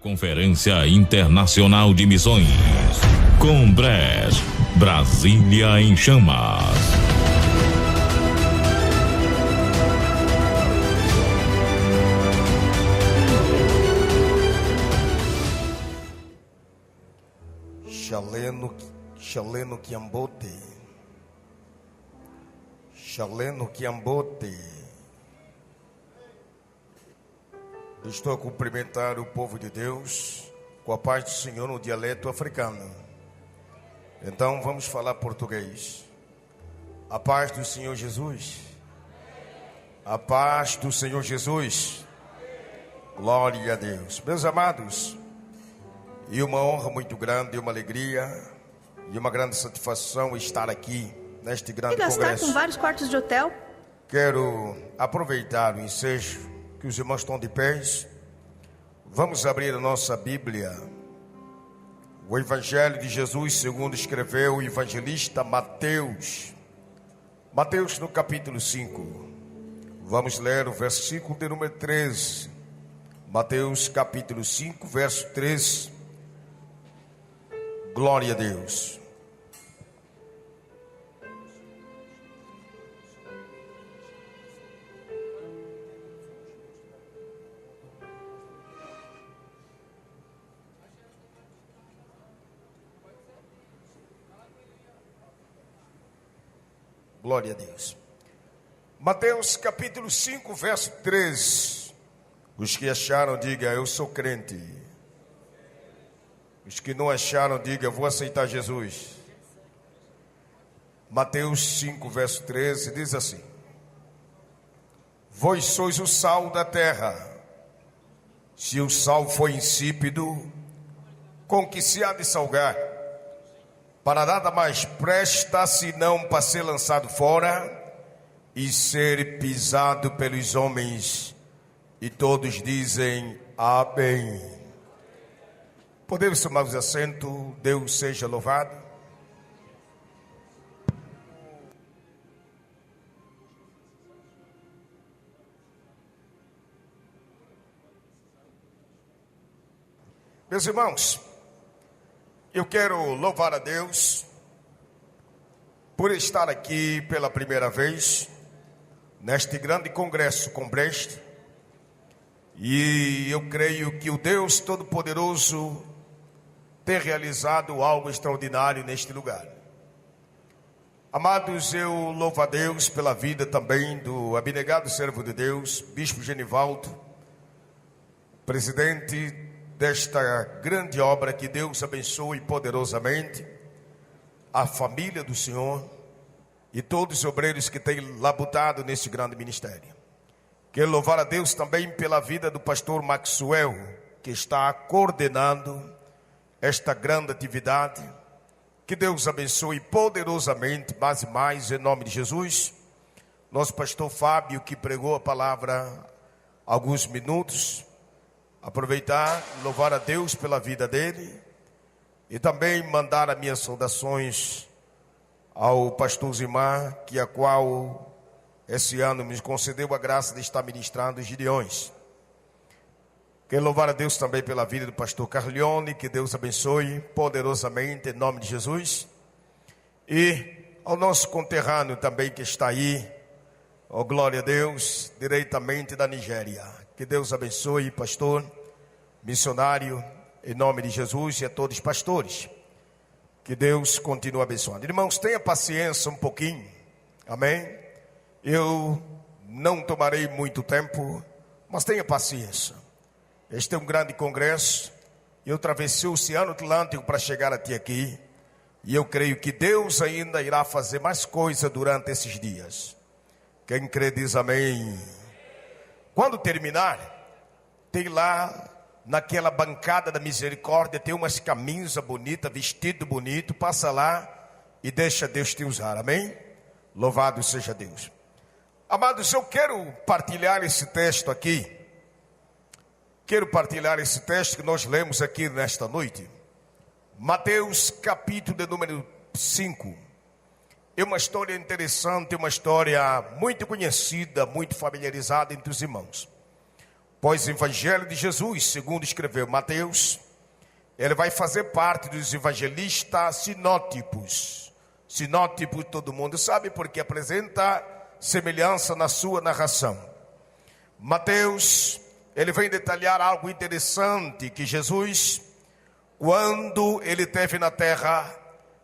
Conferência Internacional de Missões. Combres, Brasília em Chamas. Shaleno Kiambote. Shaleno Kiambote. Estou a cumprimentar o povo de Deus com a paz do Senhor no dialeto africano. Então vamos falar português. A paz do Senhor Jesus. A paz do Senhor Jesus. Glória a Deus. Meus amados, e uma honra muito grande, uma alegria e uma grande satisfação estar aqui neste grande congresso. E gastar com vários quartos de hotel? Quero aproveitar o ensejo que os irmãos estão de pés. Vamos abrir a nossa Bíblia. O Evangelho de Jesus segundo escreveu o evangelista Mateus. Mateus no capítulo 5. Vamos ler o versículo de número 13. Mateus capítulo 5, verso 13. Glória a Deus. Glória a Deus. Mateus capítulo 5, verso 13. Os que acharam, diga, eu sou crente. Os que não acharam, diga, eu vou aceitar Jesus. Mateus 5, verso 13, diz assim: Vós sois o sal da terra. Se o sal for insípido, com que se há de salgar? Para nada mais presta, senão para ser lançado fora e ser pisado pelos homens. E todos dizem amém. Podemos tomar os assentos. Deus seja louvado. Meus irmãos, eu quero louvar a Deus por estar aqui pela primeira vez neste grande congresso Combres. E eu creio que o Deus Todo-Poderoso tem realizado algo extraordinário neste lugar. Amados, eu louvo a Deus pela vida também do abnegado servo de Deus, Bispo Genivaldo, presidente desta grande obra. Que Deus abençoe poderosamente a família do Senhor e todos os obreiros que têm labutado nesse grande ministério. Quero louvar a Deus também pela vida do pastor Maxwell, que está coordenando esta grande atividade. Que Deus abençoe poderosamente, mais e mais, em nome de Jesus. Nosso pastor Fábio, que pregou a palavra há alguns minutos. Aproveitar, louvar a Deus pela vida dele. E também mandar as minhas saudações ao pastor Zimar, que a qual esse ano me concedeu a graça de estar ministrando os Gideões. Quero louvar a Deus também pela vida do pastor Carlione. Que Deus abençoe poderosamente em nome de Jesus. E ao nosso conterrâneo também que está aí, oh glória a Deus, diretamente da Nigéria. Que Deus abençoe, pastor, missionário, em nome de Jesus, e a todos os pastores. Que Deus continue abençoando. Irmãos, tenha paciência um pouquinho. Amém? Eu não tomarei muito tempo, mas tenha paciência. Este é um grande congresso. Eu atravessei o Oceano Atlântico para chegar até aqui. E eu creio que Deus ainda irá fazer mais coisa durante esses dias. Quem crê diz amém. Quando terminar, tem lá naquela bancada da misericórdia, tem umas camisas bonitas, vestido bonito. Passa lá e deixa Deus te usar, amém? Louvado seja Deus. Amados, eu quero partilhar esse texto aqui. Quero partilhar esse texto que nós lemos aqui nesta noite. Mateus capítulo de número 5. É uma história interessante, uma história muito conhecida, muito familiarizada entre os irmãos. Pois o Evangelho de Jesus, segundo escreveu Mateus, ele vai fazer parte dos evangelistas sinótipos. Sinótipo todo mundo sabe porque apresenta semelhança na sua narração. Mateus, ele vem detalhar algo interessante que Jesus, quando ele esteve na terra,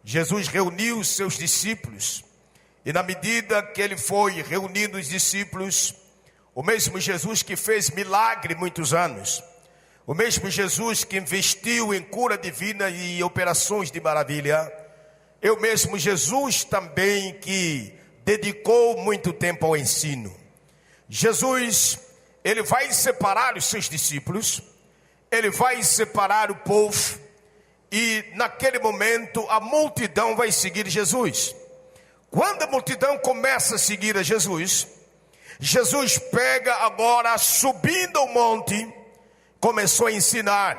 Jesus reuniu os seus discípulos. E na medida que ele foi reunindo os discípulos, o mesmo Jesus que fez milagre muitos anos, o mesmo Jesus que investiu em cura divina e operações de maravilha, é o mesmo Jesus também que dedicou muito tempo ao ensino. Jesus, ele vai separar os seus discípulos, ele vai separar o povo, e naquele momento a multidão vai seguir Jesus. Quando a multidão começa a seguir a Jesus, Jesus pega agora, subindo ao monte, começou a ensinar.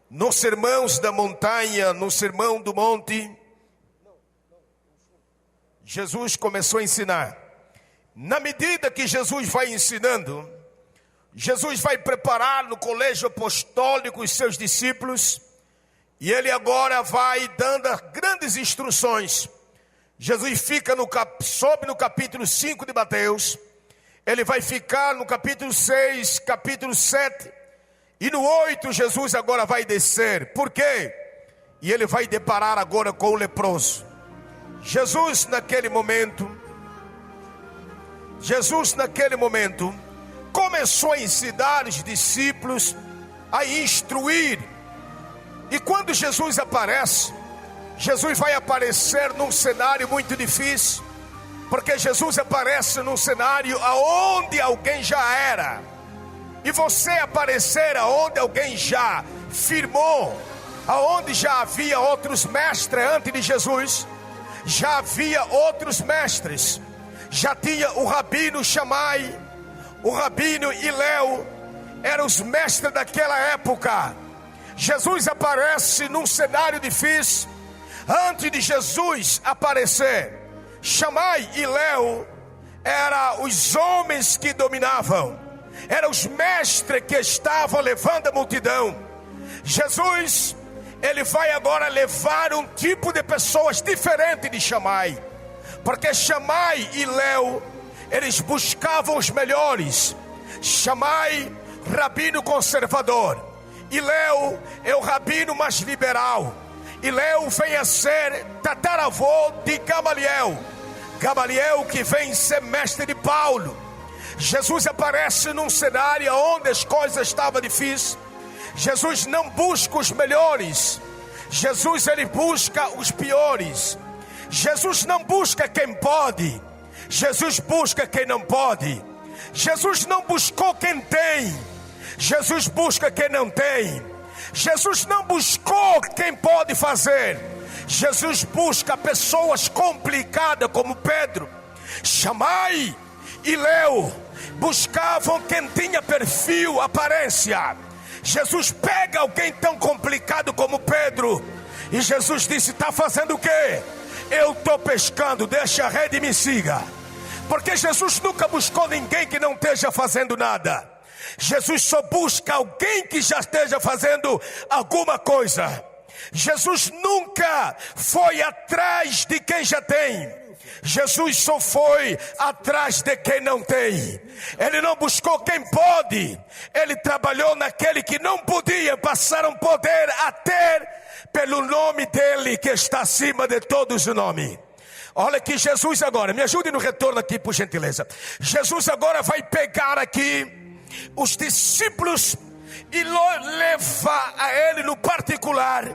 Nos sermões da montanha, no sermão do monte, Jesus começou a ensinar. Na medida que Jesus vai ensinando, Jesus vai preparar no colégio apostólico os seus discípulos, e ele agora vai dando grandes instruções. Jesus fica sobe no capítulo 5 de Mateus, ele vai ficar no capítulo 6, capítulo 7, e no 8 Jesus agora vai descer. Por quê? E ele vai deparar agora com o leproso. Jesus naquele momento começou a ensinar os discípulos, a instruir. E quando Jesus aparece, Jesus vai aparecer num cenário muito difícil, porque Jesus aparece num cenário aonde alguém já era, e você aparecer aonde alguém já firmou, aonde já havia outros mestres antes de Jesus, já havia outros mestres, já tinha o Rabino Shammai, o Rabino Hilel, eram os mestres daquela época. Jesus aparece num cenário difícil. Antes de Jesus aparecer, Shammai e Hilel eram os homens que dominavam, eram os mestres que estavam levando a multidão. Jesus, ele vai agora levar um tipo de pessoas diferente de Shammai, porque Shammai e Hilel, eles buscavam os melhores. Shammai, rabino conservador. Hilel é o rabino mais liberal. Hilel vem a ser tataravô de Gamaliel. Gamaliel que vem ser mestre de Paulo. Jesus aparece num cenário onde as coisas estavam difíceis. Jesus não busca os melhores. Jesus, ele busca os piores. Jesus não busca quem pode. Jesus busca quem não pode. Jesus não buscou quem tem. Jesus busca quem não tem. Jesus não buscou quem pode fazer. Jesus busca pessoas complicadas como Pedro. Shammai e Hilel buscavam quem tinha perfil, aparência. Jesus pega alguém tão complicado como Pedro, e Jesus disse: está fazendo o quê? Eu estou pescando, deixa a rede e me siga. Porque Jesus nunca buscou ninguém que não esteja fazendo nada. Jesus só busca alguém que já esteja fazendo alguma coisa. Jesus nunca foi atrás de quem já tem. Jesus só foi atrás de quem não tem. Ele não buscou quem pode. Ele trabalhou naquele que não podia. Passaram poder a ter pelo nome dele que está acima de todos os nomes. Olha que Jesus agora, me ajude no retorno aqui por gentileza. Jesus agora vai pegar aqui os discípulos e leva a ele no particular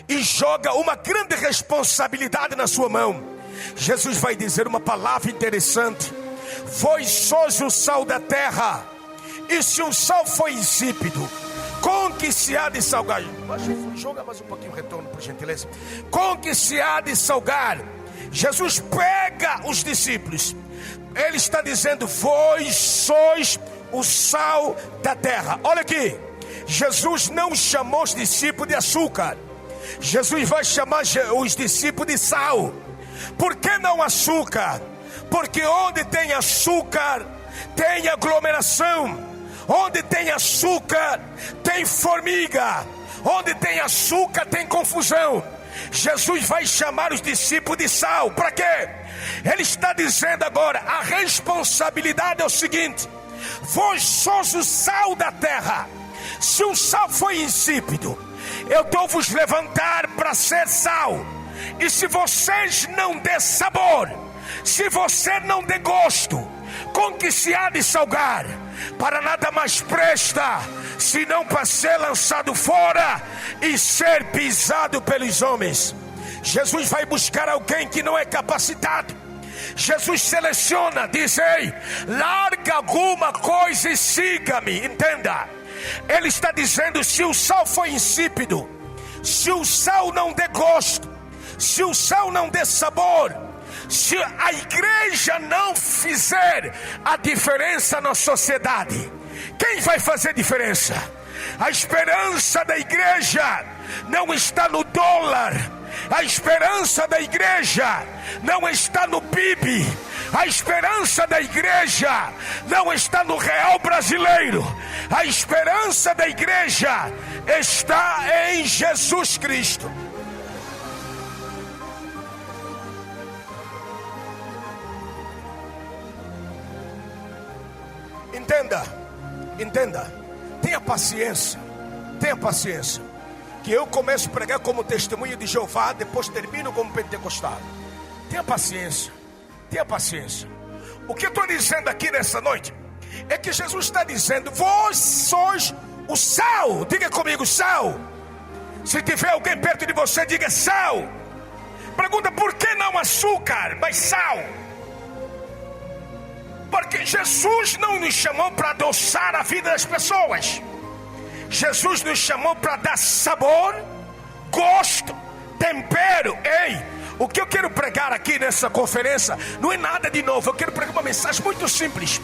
e joga uma grande responsabilidade na sua mão. Jesus vai dizer uma palavra interessante: vós sois o sal da terra, e se o sal foi insípido, com que se há de salgar? Joga mais um pouquinho o retorno por gentileza. Com que se há de salgar? Jesus pega os discípulos, ele está dizendo: vós sois o sal da terra. Olha aqui, Jesus não chamou os discípulos de açúcar. Jesus vai chamar os discípulos de sal. Por que não açúcar? Porque onde tem açúcar tem aglomeração. Onde tem açúcar, tem formiga. Onde tem açúcar, tem confusão. Jesus vai chamar os discípulos de sal. Para quê? Ele está dizendo agora, a responsabilidade é o seguinte: vós sois o sal da terra. Se o sal foi insípido, eu estou vos levantar para ser sal. E se vocês não der sabor, se você não der gosto, com que se há de salgar? Para nada mais presta, senão para ser lançado fora e ser pisado pelos homens. Jesus vai buscar alguém que não é capacitado. Jesus seleciona, diz: ei, larga alguma coisa e siga-me. Entenda, ele está dizendo: se o sal foi insípido, se o sal não der gosto, se o sal não der sabor, se a igreja não fizer a diferença na sociedade, quem vai fazer diferença? A esperança da igreja não está no dólar. A esperança da igreja não está no PIB. A esperança da igreja não está no real brasileiro. A esperança da igreja está em Jesus Cristo. Entenda, tenha paciência, que eu começo a pregar como testemunha de Jeová, depois termino como pentecostal. Tenha paciência. O que eu estou dizendo aqui nessa noite é que Jesus está dizendo: vós sois o sal. Diga comigo, sal. Se tiver alguém perto de você, diga sal. Pergunta: por que não açúcar, mas sal? Porque Jesus não nos chamou para adoçar a vida das pessoas. Jesus nos chamou para dar sabor, gosto, tempero. Ei, o que eu quero pregar aqui nessa conferência não é nada de novo. Eu quero pregar uma mensagem muito simples.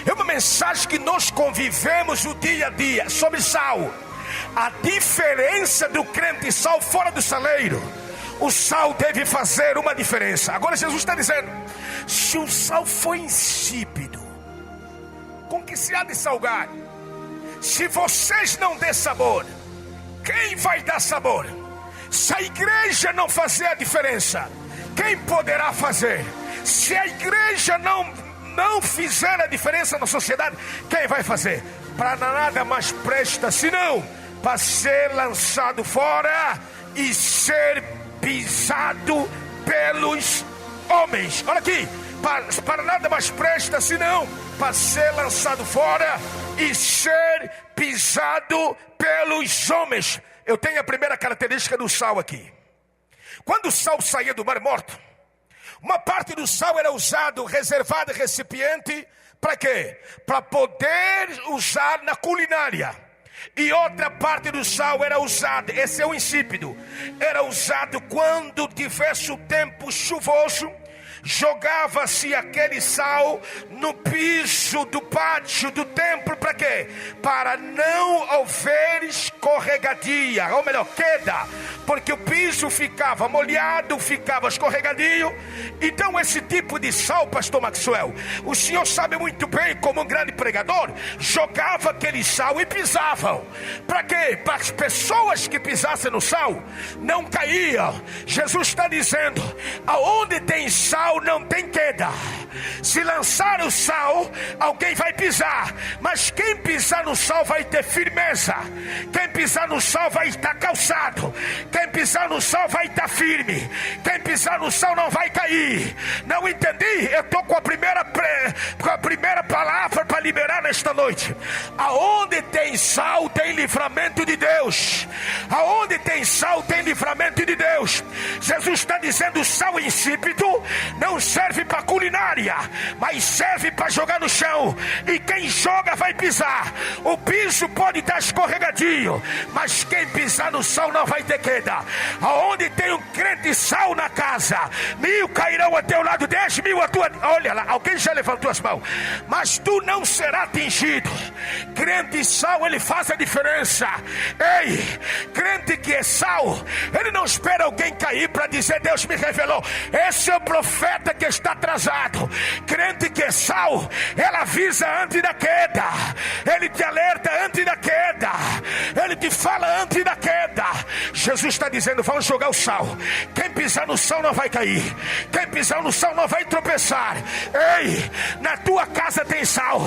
É uma mensagem que nós convivemos o dia a dia, sobre sal. A diferença do crente sal fora do saleiro. O sal deve fazer uma diferença. Agora Jesus está dizendo: se o sal foi insípido, com que se há de salgar? Se vocês não der sabor, quem vai dar sabor? Se a igreja não fazer a diferença, quem poderá fazer? Se a igreja não fizer a diferença na sociedade, quem vai fazer? Para nada mais presta, senão para ser lançado fora e ser pisado pelos homens. Olha aqui, para nada mais presta, senão para ser lançado fora e ser pisado pelos homens. Eu tenho a primeira característica do sal aqui. Quando o sal saía do Mar Morto, uma parte do sal era usado, reservado, recipiente, para quê? Para poder usar na culinária. E outra parte do sal era usada, esse é o insípido, era usado quando tivesse o tempo chuvoso. Jogava-se aquele sal no piso do pátio do templo. Para quê? Para não haver escorregadia, ou melhor, queda, porque o piso ficava molhado, ficava escorregadio. Então esse tipo de sal, pastor Maxwell, o senhor sabe muito bem, como um grande pregador, jogava aquele sal e pisavam. Para quê? Para as pessoas que pisassem no sal não caíam. Jesus está dizendo: aonde tem sal não tem queda. Se lançar o sal, alguém vai pisar, mas quem pisar no sal vai ter firmeza. Quem pisar no sal vai estar calçado. Quem pisar no sal vai estar firme. Quem pisar no sal não vai cair. Não entendi? Eu estou com a primeira palavra para liberar nesta noite. Aonde tem sal tem livramento de Deus. Aonde tem sal tem livramento de Deus. Jesus está dizendo: o sal insípido não serve para culinária, mas serve para jogar no chão. E quem joga vai pisar. O piso pode estar escorregadio, mas quem pisar no sal não vai ter queda. Aonde tem um crente sal na casa, 1000 cairão a teu lado, 10.000 a tua. Olha lá, alguém já levantou as mãos, mas tu não será atingido. Crente sal, ele faz a diferença. Ei, crente que é sal, ele não espera alguém cair para dizer: Deus me revelou. Esse é o profeta que está atrasado. Crente que é sal, ela avisa antes da queda, ele te alerta antes da queda, ele te fala antes da queda. Jesus está dizendo: vamos jogar o sal. Quem pisar no sal não vai cair, quem pisar no sal não vai tropeçar. Ei, na tua casa tem sal,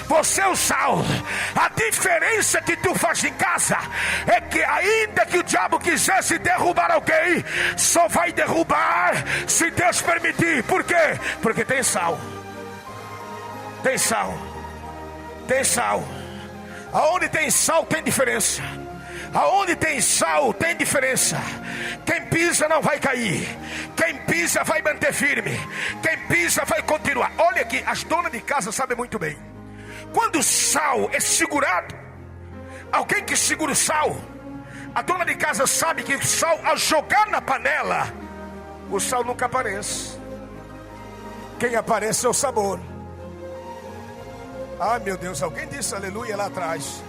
você é o sal. A diferença que tu faz em casa é que, ainda que o diabo quisesse derrubar alguém, só vai derrubar se Deus permitir. Por quê? Porque tem sal. Tem sal. Tem sal. Aonde tem sal tem diferença. Aonde tem sal tem diferença. Quem pisa não vai cair, quem pisa vai manter firme, quem pisa vai continuar. Olha aqui, as donas de casa sabem muito bem. Quando o sal é segurado, alguém que segura o sal, a dona de casa sabe que o sal, ao jogar na panela, o sal nunca aparece. Quem aparece é o sabor. Ah, meu Deus, alguém disse aleluia lá atrás.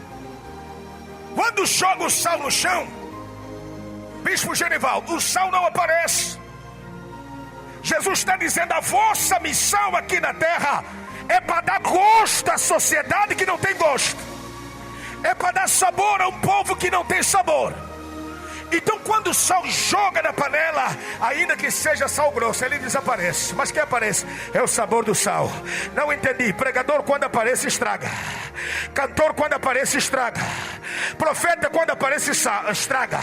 Quando joga o sal no chão, Bispo Genivaldo, o sal não aparece. Jesus está dizendo: a vossa missão aqui na terra é para dar gosto à sociedade que não tem gosto, é para dar sabor a um povo que não tem sabor. Então quando o sal joga na panela, ainda que seja sal grosso, ele desaparece. Mas quem aparece é o sabor do sal. Não entendi. Pregador quando aparece estraga, cantor quando aparece estraga, profeta quando aparece estraga.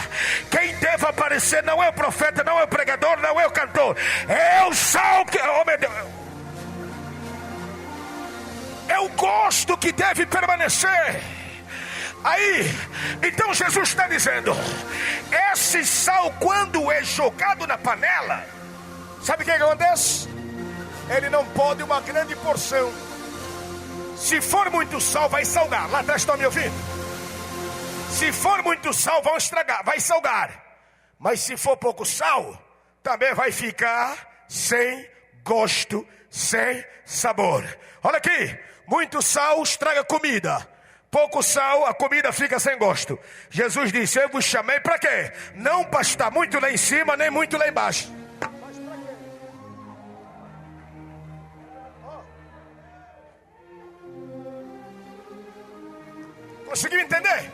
Quem deve aparecer não é o profeta, não é o pregador, não é o cantor, é o sal que... oh, meu Deus. É o gosto que deve permanecer. Aí, então Jesus está dizendo: esse sal, quando é jogado na panela, sabe o que acontece? Ele não pode uma grande porção. Se for muito sal, vai salgar. Lá atrás estão me ouvindo? Se for muito sal, vão estragar, vai salgar. Mas se for pouco sal, também vai ficar sem gosto, sem sabor. Olha aqui, muito sal estraga comida, pouco sal, a comida fica sem gosto. Jesus disse: eu vos chamei para quê? Não para estar muito lá em cima, nem muito lá embaixo. Mas para quê? Conseguiu entender?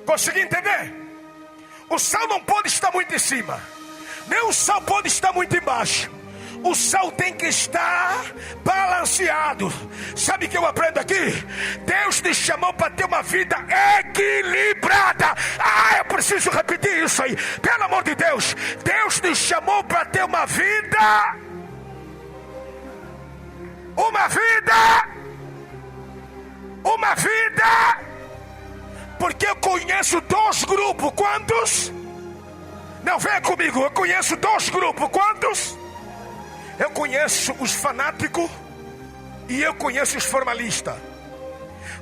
Conseguiu entender? O sal não pode estar muito em cima, nem o sal pode estar muito embaixo. O sal tem que estar balanceado. Sabe o que eu aprendo aqui? Deus te chamou para ter uma vida equilibrada. Ah, eu preciso repetir isso aí. Pelo amor de Deus, Deus te chamou para ter uma vida. Porque eu conheço dois grupos. Quantos? Não, venha comigo. Eu conheço dois grupos. Quantos? Eu conheço os fanáticos e eu conheço os formalistas.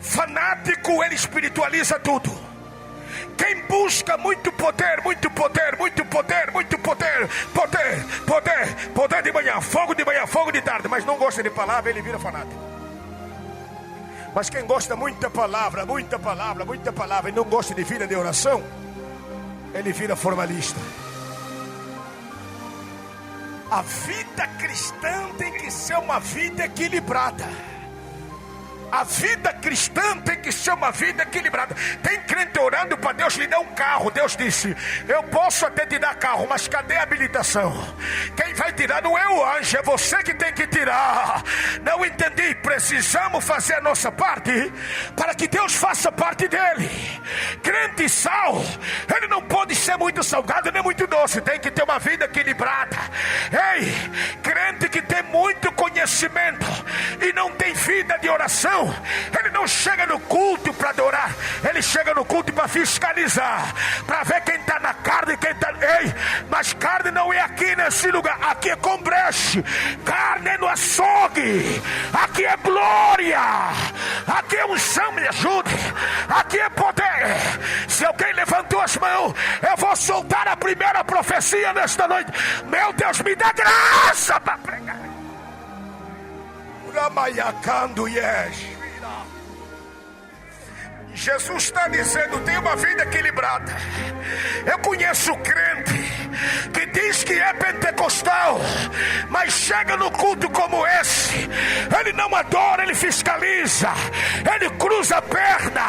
Fanático, ele espiritualiza tudo. Quem busca muito poder, muito poder, muito poder, muito poder, poder, poder, poder de manhã, fogo de tarde, mas não gosta de palavra, ele vira fanático. Mas quem gosta muita palavra, e não gosta de vida de oração, ele vira formalista. A vida cristã tem que ser uma vida equilibrada. A vida cristã tem que ser uma vida equilibrada. Tem crente orando para Deus lhe dar um carro. Deus disse: eu posso até te dar carro, mas cadê a habilitação? Quem vai tirar não é o anjo, é você que tem que tirar. Não entendi. Precisamos fazer a nossa parte para que Deus faça parte dele. Crente sal, ele não pode ser muito salgado nem muito doce. Tem que ter uma vida equilibrada. Ei, crente que tem muito conhecimento e não tem vida de oração, ele não chega no culto para adorar, ele chega no culto para fiscalizar, para ver quem está na carne e quem está... Ei, mas carne não é aqui nesse lugar, aqui é com breche, carne é no açougue, aqui é glória, aqui é unção, me ajude, aqui é poder. Se alguém levantou as mãos, eu vou soltar a primeira profecia nesta noite. Meu Deus, me dá graça para pregar. Jesus está dizendo: tem uma vida equilibrada. Eu conheço crente que diz que é pentecostal, mas chega no culto como esse, ele não adora, ele fiscaliza, ele cruza a perna,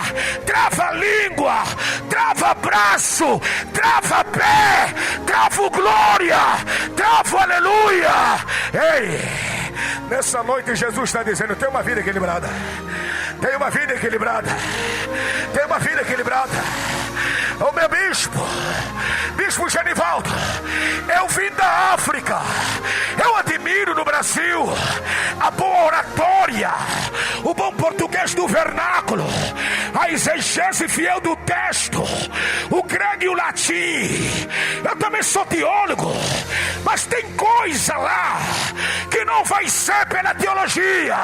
trava a língua, trava braço, trava pé, trava glória, trava aleluia. Ei, nessa noite Jesus está dizendo: tem uma vida equilibrada. Tem uma vida equilibrada. Tem uma vida equilibrada. O meu bispo Genivaldo, eu vim da África. Eu admiro no Brasil a boa oratória, o bom português do vernáculo, a exegese fiel do texto, o grego e o latim. Eu também sou teólogo, mas tem coisa lá que não vai ser pela teologia,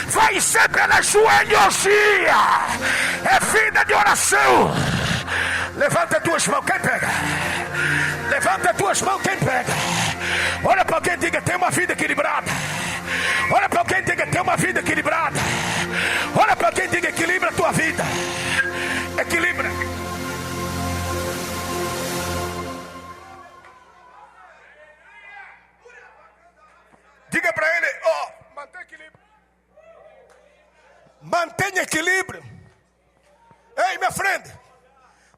vai ser pela joelhosia. É vida de oração. Levanta as tuas mãos, quem pega? Levanta as tuas mãos, quem pega? Olha para quem diga: tem uma vida equilibrada. Olha para quem diga: tem uma vida equilibrada. Olha para quem diga: equilibra a tua vida. Equilibra. Diga para ele: mantenha equilíbrio. Mantenha equilíbrio. Ei, minha frente,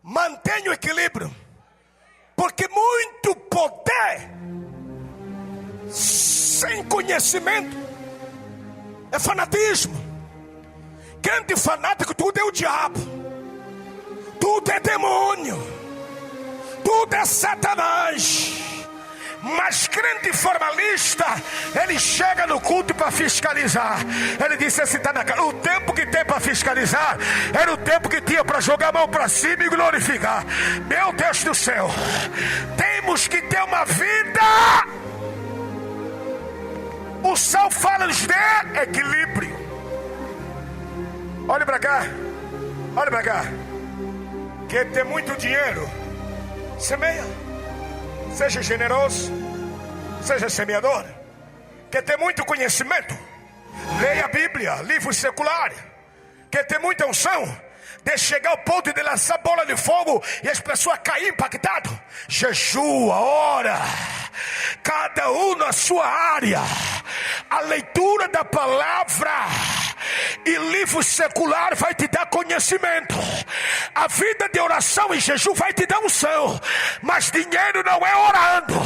mantenha o equilíbrio, porque muito poder sem conhecimento é fanatismo. Crente fanático, tudo é o diabo, tudo é demônio, tudo é Satanás. Mas crente formalista, ele chega no culto para fiscalizar. Ele disse: esse está na cara. O tempo que tem para fiscalizar era o tempo que tinha para jogar a mão para cima e glorificar. Meu Deus do céu, temos que ter uma vida. O sal fala-nos de equilíbrio. Olhe para cá, olhe para cá. Quer ter muito dinheiro? Semeia. Seja generoso, seja semeador. Quer ter muito conhecimento? Leia a Bíblia, livros seculares. Quer ter muita unção? Deixe chegar ao ponto de lançar bola de fogo e as pessoas caírem impactadas. Jejua, ora, cada um na sua área. A leitura da palavra e livro secular vai te dar conhecimento. A vida de oração e jejum vai te dar unção. Mas dinheiro não é orando,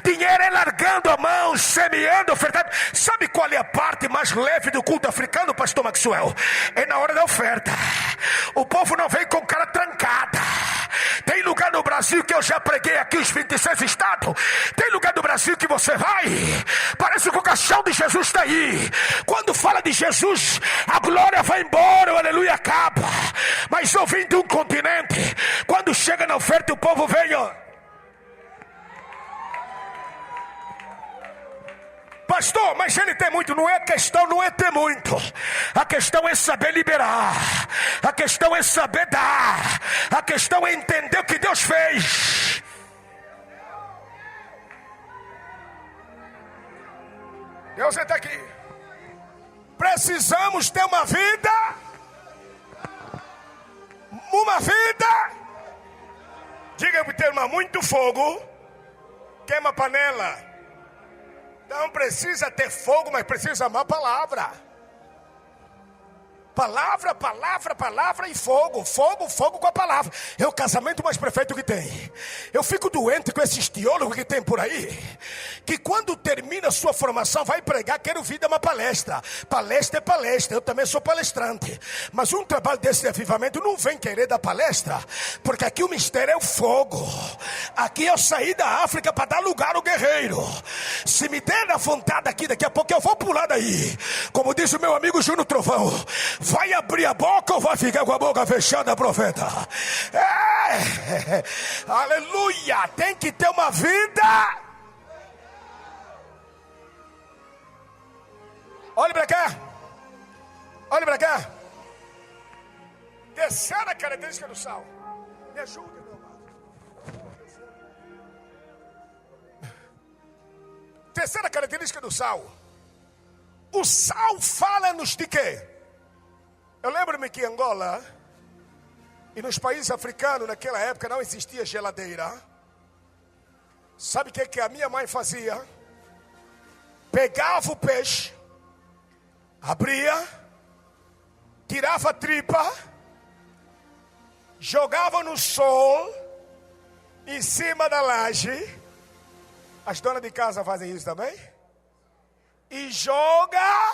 dinheiro é largando a mão, semeando, ofertando. Sabe qual é a parte mais leve do culto africano, pastor Maxwell? É na hora da oferta. O povo não vem com cara trancada. Tem lugar no Brasil que eu já preguei aqui, os 26 estados. Tem lugar no Brasil que você vai, parece que o caixão de Jesus está aí. Quando fala de Jesus, a glória vai embora, o aleluia acaba. Mas eu vim de um continente, quando chega na oferta o povo vem, ó. Pastor, mas ele tem muito. Não é questão, não é ter muito. A questão é saber liberar. A questão é saber dar. A questão é entender o que Deus fez. Deus está aqui. Precisamos ter uma vida. Uma vida. Diga para o teu irmão: muito fogo queima a panela. Não precisa ter fogo, mas precisa amar a palavra. Palavra, palavra, palavra e fogo. Fogo, fogo com a palavra. É o casamento mais perfeito que tem. Eu fico doente com esses teólogos que tem por aí, que quando termina a sua formação vai pregar, quero vir dar uma palestra. Palestra é palestra, eu também sou palestrante. Mas um trabalho desse de avivamento não vem querer dar palestra, porque aqui o mistério é o fogo. Aqui eu saí da África para dar lugar ao guerreiro. Se me der a vontade aqui, daqui a pouco eu vou pular daí. Como diz o meu amigo Júnior Trovão: vai abrir a boca ou vai ficar com a boca fechada, profeta? Aleluia! Tem que ter uma vida. Olhe para cá. Olhe para cá. Terceira característica do sal. Me ajuda, meu amado. Terceira característica do sal. O sal fala-nos de quê? Eu lembro-me que em Angola E nos países africanos, naquela época, não existia geladeira. Sabe o que a minha mãe fazia? Pegava o peixe, abria, tirava a tripa, jogava no sol, em cima da laje. As donas de casa fazem isso também? E joga.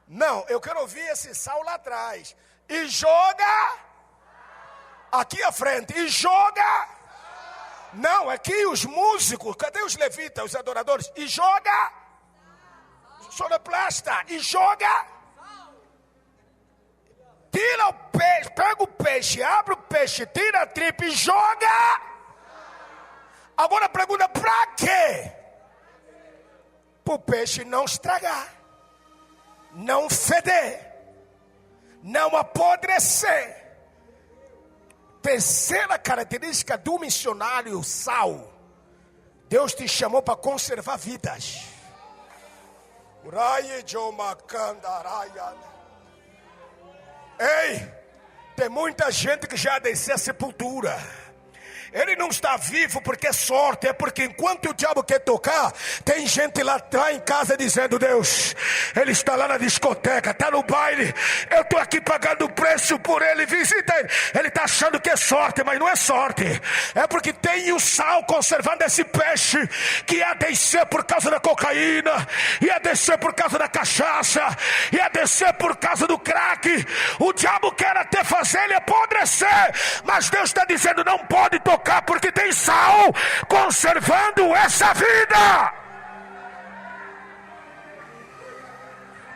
Não, eu quero ouvir esse sal lá atrás. E joga aqui à frente. E joga. Não, aqui os músicos. Cadê os levitas, os adoradores? E joga. Sonoplasta. E joga. Tira o peixe. Pega o peixe. Abre o peixe. Tira a tripa e joga. Agora a pergunta, para quê? Para o peixe não estragar, não feder, não apodrecer. Terceira característica do missionário, sal. Deus te chamou para conservar vidas. Ei, tem muita gente que já desceu a sepultura. Ele não está vivo porque é sorte, é porque enquanto o diabo quer tocar, tem gente lá atrás em casa dizendo: Deus, ele está lá na discoteca, está no baile, eu estou aqui pagando o preço por ele, visita ele. Ele está achando que é sorte, mas não é sorte, é porque tem o sal conservando esse peixe, que ia descer por causa da cocaína, ia descer por causa da cachaça, ia descer por causa do crack. O diabo quer até fazer ele apodrecer, mas Deus está dizendo: não pode tocar, porque tem sal conservando essa vida.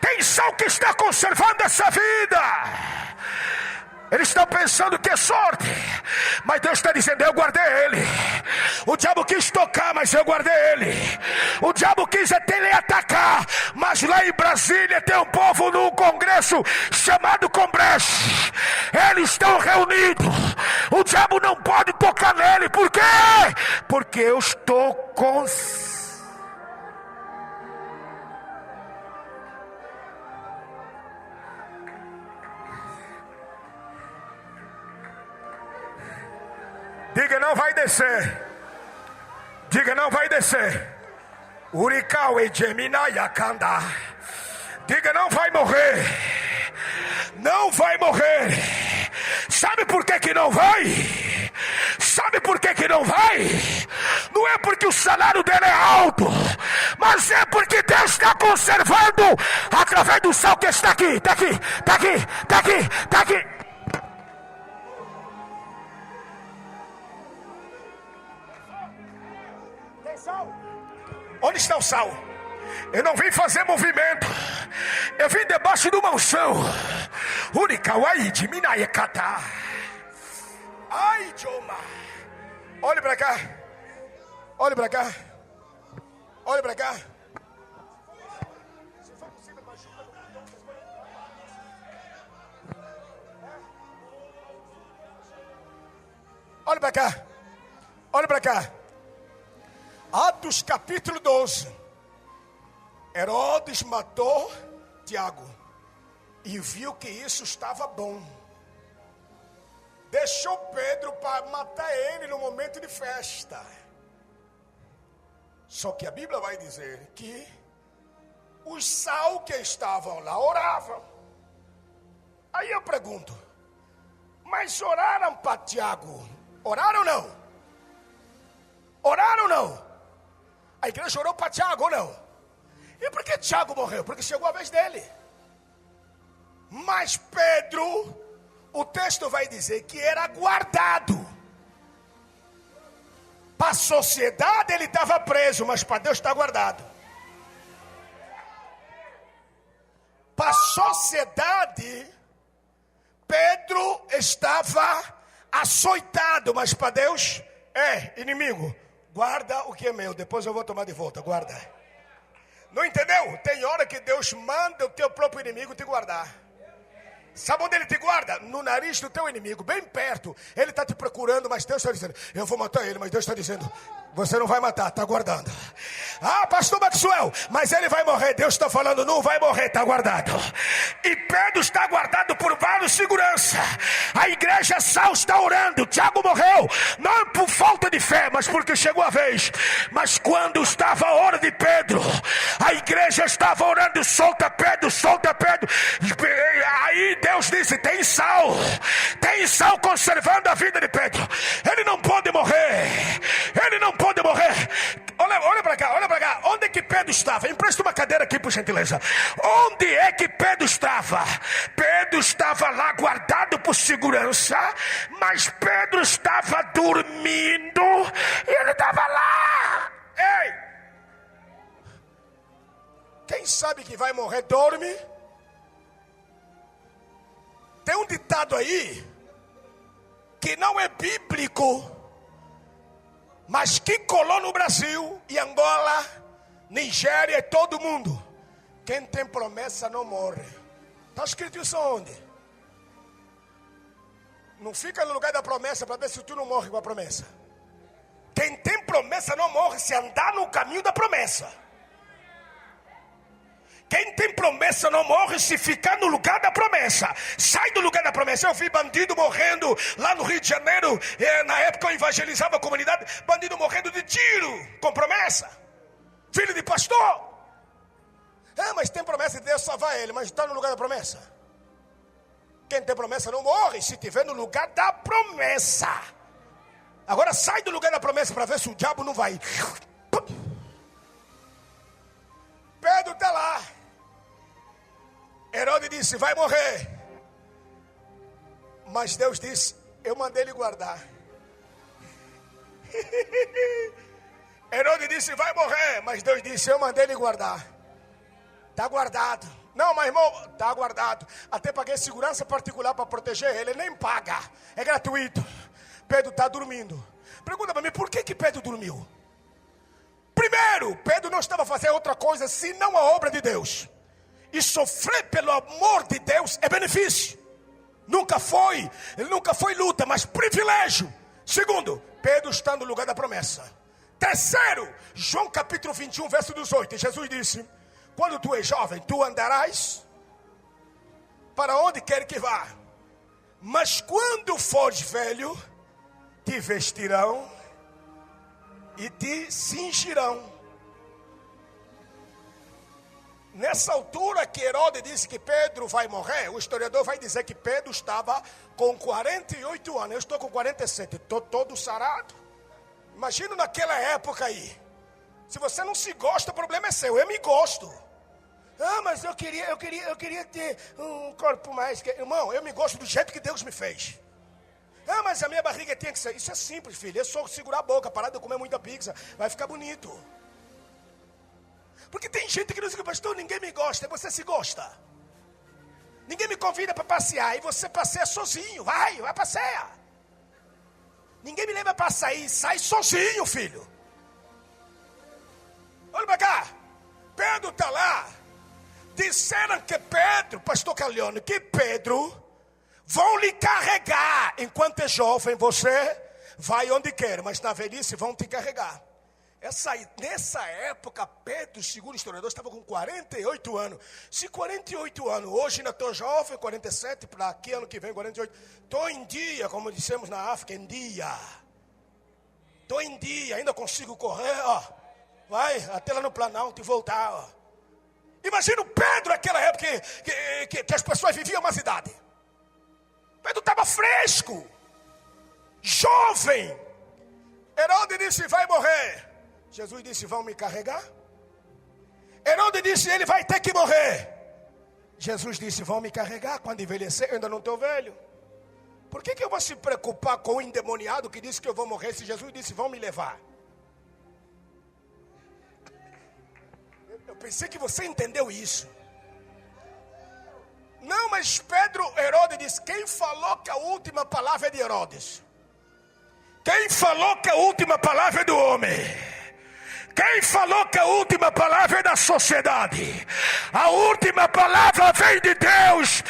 Tem sal que está conservando essa vida. Eles estão pensando que é sorte, mas Deus está dizendo: eu guardei ele. O diabo quis tocar, mas eu guardei ele. O diabo quis até ele atacar, mas lá em Brasília tem um povo no congresso chamado Congresso. Eles estão reunidos. O diabo não pode tocar nele. Por quê? Porque eu estou com... Diga: não vai descer. Diga: não vai descer. Urikau e Gemina Yakanda. Diga: não vai morrer. Não vai morrer. Sabe por que não vai? Sabe por que não vai? Não é porque o salário dele é alto, mas é porque Deus está conservando através do sal que está aqui. Está aqui, está aqui, está aqui, está aqui. Onde está o sal? Eu não vim fazer movimento, eu vim debaixo do mansão. Urikawai de Minayekata. Ai, Joma. Olhe para cá. Olhe para cá. Olhe para cá. Olhe para cá. Olhe para cá. Atos capítulo 12. Herodes matou Tiago e viu que isso estava bom. Deixou Pedro para matar ele no momento de festa. Só que a Bíblia vai dizer que os sal que estavam lá oravam. Aí eu pergunto: mas oraram para Tiago? Oraram ou não? Oraram ou não? A igreja orou para Tiago ou não? E por que Tiago morreu? Porque chegou a vez dele. Mas Pedro, o texto vai dizer que era guardado. Para a sociedade ele estava preso, mas para Deus está guardado. Para a sociedade, Pedro estava açoitado, mas para Deus é inimigo. Guarda o que é meu, depois eu vou tomar de volta, guarda. Não entendeu? Tem hora que Deus manda o teu próprio inimigo te guardar. Sabe onde ele te guarda? No nariz do teu inimigo, bem perto. Ele está te procurando, mas Deus está dizendo, eu vou matar ele, mas Deus está dizendo, você não vai matar, está guardando. Ah, pastor Maxwell, mas ele vai morrer. Deus está falando, não vai morrer, está guardado. E Pedro está guardado por vários segurança. A igreja Sal está orando. Tiago morreu, não por falta de fé, mas porque chegou a vez. Mas quando estava a hora de Pedro, a igreja estava orando, solta Pedro, solta Pedro. Aí Deus disse, tem sal conservando a vida de Pedro. Ele não pode morrer, ele não pode morrer. Olha para cá, onde é que Pedro estava? Empresta uma cadeira aqui por gentileza. Onde é que Pedro estava? Pedro estava lá guardado por segurança, mas Pedro estava dormindo e ele estava lá. Ei! Quem sabe que vai morrer dorme? Tem um ditado aí que não é bíblico, mas que colou no Brasil e Angola, Nigéria e todo mundo. Quem tem promessa não morre. Está escrito isso onde? Não fica no lugar da promessa para ver se tu não morre com a promessa. Quem tem promessa não morre se andar no caminho da promessa. Quem tem promessa não morre se ficar no lugar da promessa. Sai do lugar da promessa. Eu vi bandido morrendo lá no Rio de Janeiro. Na época eu evangelizava a comunidade. Bandido morrendo de tiro. Com promessa. Filho de pastor. Mas tem promessa de Deus salvar ele. Mas está no lugar da promessa. Quem tem promessa não morre se estiver no lugar da promessa. Agora sai do lugar da promessa para ver se o diabo não vai. Pedro está lá. Herodes disse, vai morrer. Mas Deus disse, eu mandei ele guardar. Herodes disse, vai morrer. Mas Deus disse, eu mandei ele guardar. Está guardado. Não, mas irmão, está guardado. Até paguei segurança particular para proteger ele. Ele nem paga. É gratuito. Pedro está dormindo. Pergunta para mim, por que Pedro dormiu? Primeiro, Pedro não estava fazendo outra coisa senão a obra de Deus. E sofrer pelo amor de Deus é benefício. Nunca foi luta, mas privilégio. Segundo, Pedro está no lugar da promessa. Terceiro, João capítulo 21, verso 18. Jesus disse, quando tu és jovem, tu andarás para onde quer que vá. Mas quando fores velho, te vestirão e te cingirão. Nessa altura que Herodes disse que Pedro vai morrer, o historiador vai dizer que Pedro estava com 48 anos. Eu estou com 47, estou todo sarado. Imagina naquela época aí. Se você não se gosta, o problema é seu. Eu me gosto. Mas eu queria ter um corpo mais. Irmão, eu me gosto do jeito que Deus me fez. Mas a minha barriga tinha que ser. Isso é simples, filho. É só segurar a boca, parar de comer muita pizza. Vai ficar bonito. Porque tem gente que diz que, pastor, ninguém me gosta. E você se gosta. Ninguém me convida para passear. E você passeia sozinho. Vai passeia. Ninguém me leva para sair. Sai sozinho, filho. Olha para cá. Pedro está lá. Disseram que Pedro, pastor Calione, que Pedro vão lhe carregar. Enquanto é jovem, você vai onde quer. Mas na velhice vão te carregar. Nessa época, Pedro, segundo o historiador, estava com 48 anos. Se 48 anos, hoje ainda estou jovem, 47, para aqui ano que vem, 48. Estou em dia, como dissemos na África, em dia. Estou em dia, ainda consigo correr, ó. Vai até lá no Planalto e voltar, ó. Imagina o Pedro naquela época que as pessoas viviam mais idade. Pedro estava fresco, jovem. Herodes disse, vai morrer. Jesus disse, vão me carregar? Herodes disse, ele vai ter que morrer. Jesus disse, vão me carregar quando envelhecer, eu ainda não estou velho. Por que eu vou se preocupar com o endemoniado que disse que eu vou morrer, se Jesus disse, vão me levar? Eu pensei que você entendeu isso. Não, mas Herodes disse, quem falou que a última palavra é de Herodes? Quem falou que a última palavra é do homem? Quem falou que a última palavra é da sociedade? A última palavra vem de Deus.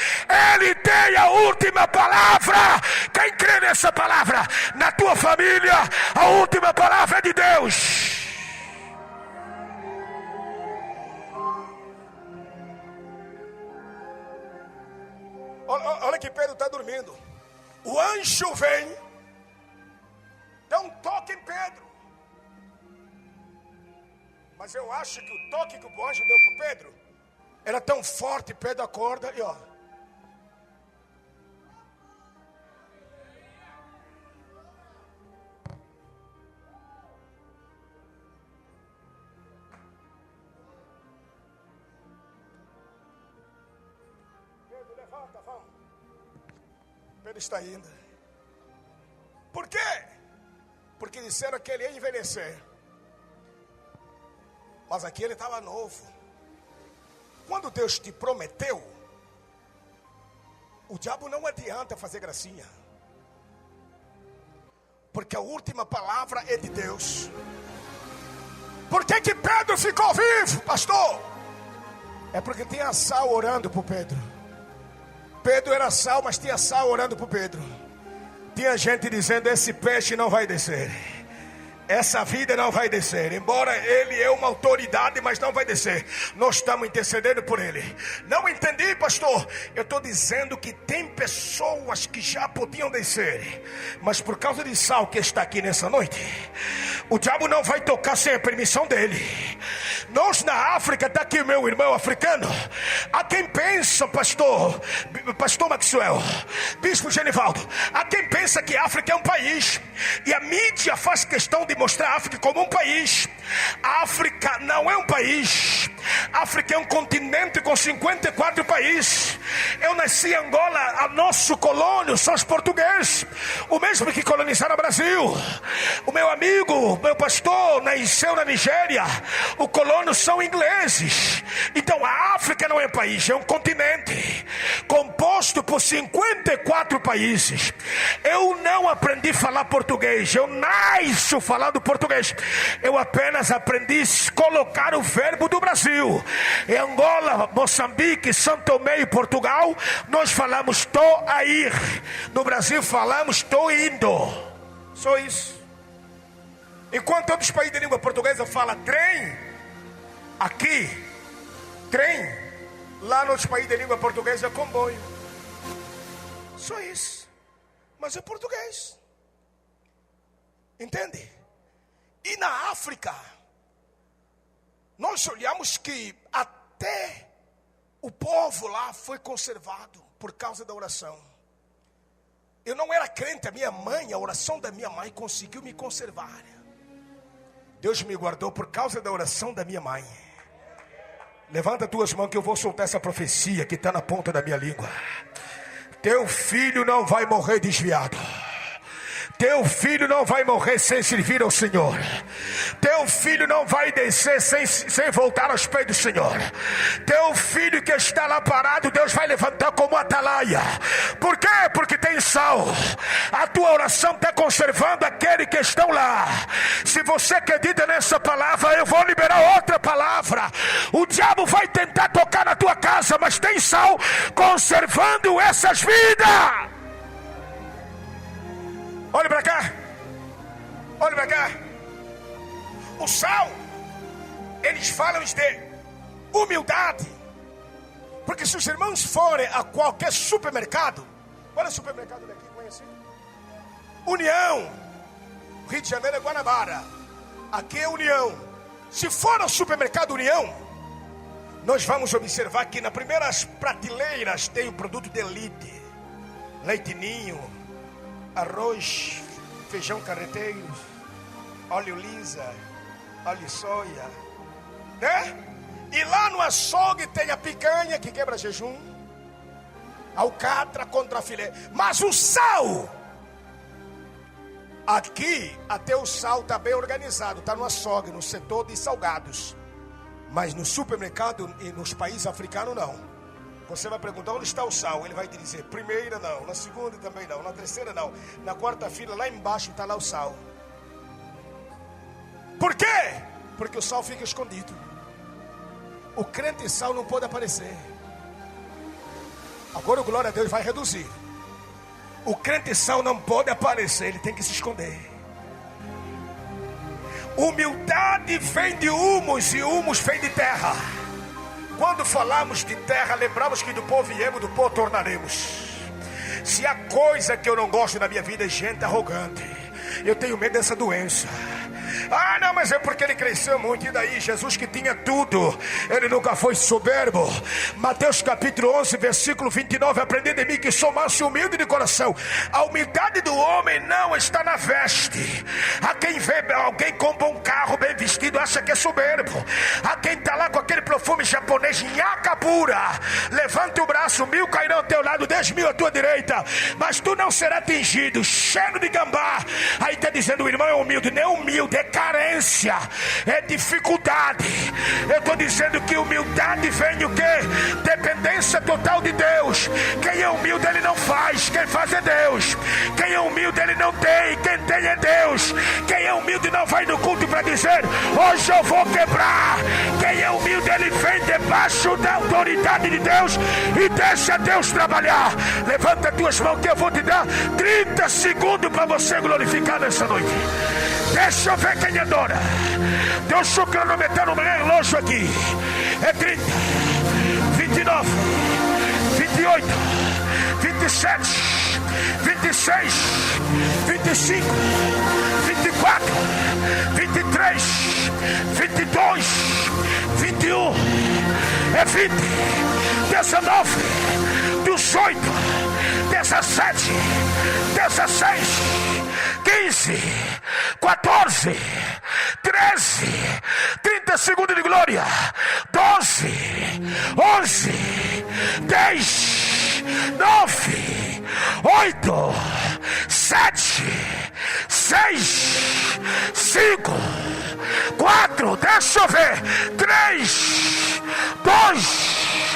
Ele tem tem a última palavra. Quem crê nessa palavra? Na tua família, a última palavra é de Deus. Olha que Pedro está dormindo. O anjo vem, dá um toque em Pedro. Mas eu acho que o toque que o anjo deu para Pedro era tão forte, Pedro acorda e ó. Pedro, levanta, vamos. Pedro está indo. Por quê? Porque disseram que ele ia envelhecer. Mas aqui ele estava novo. Quando Deus te prometeu, o diabo não adianta fazer gracinha. Porque a última palavra é de Deus. Por que que Pedro ficou vivo, pastor? É porque tinha Saul orando por Pedro. Pedro era Saul, mas tinha Saul orando por Pedro. Tinha gente dizendo: esse peixe não vai descer, essa vida não vai descer. Embora ele é uma autoridade, mas não vai descer. Nós estamos intercedendo por ele. Não entendi, pastor. Eu estou dizendo que tem pessoas que já podiam descer, mas por causa de Saul que está aqui nessa noite, o diabo não vai tocar sem a permissão dele. Nós na África, está aqui meu irmão africano. Há quem pensa, pastor Maxwell, bispo Genivaldo, há quem pensa que a África é um país, e a mídia faz questão de mostrar a África como um país. A África não é um país. A África é um continente com 54 países. Eu nasci em Angola, nosso colônio são os portugueses, o mesmo que colonizaram o Brasil. O meu amigo, meu pastor, nasceu na Nigéria, o colônio são ingleses. Então a África não é um país, é um continente composto por 54 países. Eu não aprendi a falar português, eu nasço falando português. Eu apenas aprendi a colocar o verbo do Brasil. Em Angola, Moçambique, São Tomé e Portugal, nós falamos tô a ir. No Brasil falamos tô indo. Só isso. Enquanto outros países de língua portuguesa falam trem, aqui, trem, lá nos países de língua portuguesa é comboio. Só isso. Mas é português. Entende? E na África, nós olhamos que até o povo lá foi conservado por causa da oração. Eu não era crente, a oração da minha mãe conseguiu me conservar. Deus me guardou por causa da oração da minha mãe. Levanta tuas mãos que eu vou soltar essa profecia que está na ponta da minha língua. Teu filho não vai morrer desviado. Teu filho não vai morrer sem servir ao Senhor. Teu filho não vai descer sem voltar aos pés do Senhor. Teu filho que está lá parado, Deus vai levantar como atalaia. Por quê? Porque tem sal. A tua oração está conservando aquele que estão lá. Se você acredita nessa palavra, eu vou liberar outra palavra. O diabo vai tentar tocar na tua casa, mas tem sal conservando essas vidas. Olha para cá. Olha para cá. O sal, eles falam de humildade. Porque se os irmãos forem a qualquer supermercado, qual é o supermercado daqui conhecido? União. Rio de Janeiro é Guanabara. Aqui é União. Se for ao supermercado União, nós vamos observar que nas primeiras prateleiras tem o produto de elite. Leite ninho, arroz, feijão carreteiro, óleo lisa, óleo soia, né? E lá no açougue tem a picanha que quebra jejum, alcatra contra filé. Mas o sal, aqui até o sal está bem organizado, está no açougue, no setor de salgados. Mas no supermercado e nos países africanos não. Você vai perguntar onde está o sal, ele vai te dizer: primeira não, na segunda também não, na terceira não, na quarta fila lá embaixo está lá o sal. Por quê? Porque o sal fica escondido. O crente sal não pode aparecer. Agora o glória a Deus vai reduzir. O crente são não pode aparecer, ele tem que se esconder. Humildade vem de humus e humus vem de terra. Quando falamos de terra, lembramos que do pó viemos, do pó tornaremos. Se há coisa que eu não gosto na minha vida é gente arrogante. Eu tenho medo dessa doença. Ah, não, mas é porque ele cresceu muito. E daí, Jesus que tinha tudo, ele nunca foi soberbo. Mateus capítulo 11, versículo 29. Aprendei de mim que sou manso e humilde de coração. A humildade do homem não está na veste. A quem vê alguém com bom carro, bem vestido, acha que é soberbo. A quem está lá com aquele perfume japonês, nhaca pura, levante o braço, 1000 cairão ao teu lado, 10.000 à tua direita, mas tu não será atingido, cheio de gambá. Aí está dizendo, o irmão é humilde. Não é humilde, é carência, é dificuldade. Eu estou dizendo que humildade vem o quê? Dependência total de Deus. Quem é humilde ele não faz, quem faz é Deus. Quem é humilde ele não tem, quem tem é Deus. Quem é humilde não vai no culto para dizer, hoje eu vou quebrar. Quem é humilde ele vem debaixo da autoridade de Deus e deixa Deus trabalhar. Levanta as tuas mãos que eu vou te dar 30 segundos para você glorificar nessa noite. Deixa eu ver quem adora. Deixa eu cronometrar no meu relógio aqui. É 30, 29, 28, 27, 26, 25, 24, 23, 22, 21, é 20, 19, 18, 17, 16, 15, 14, 13, 30 segundos de glória, 12, 11, 10, 9, 8, 7, 6, 5, 4, deixa eu ver, 3, 2,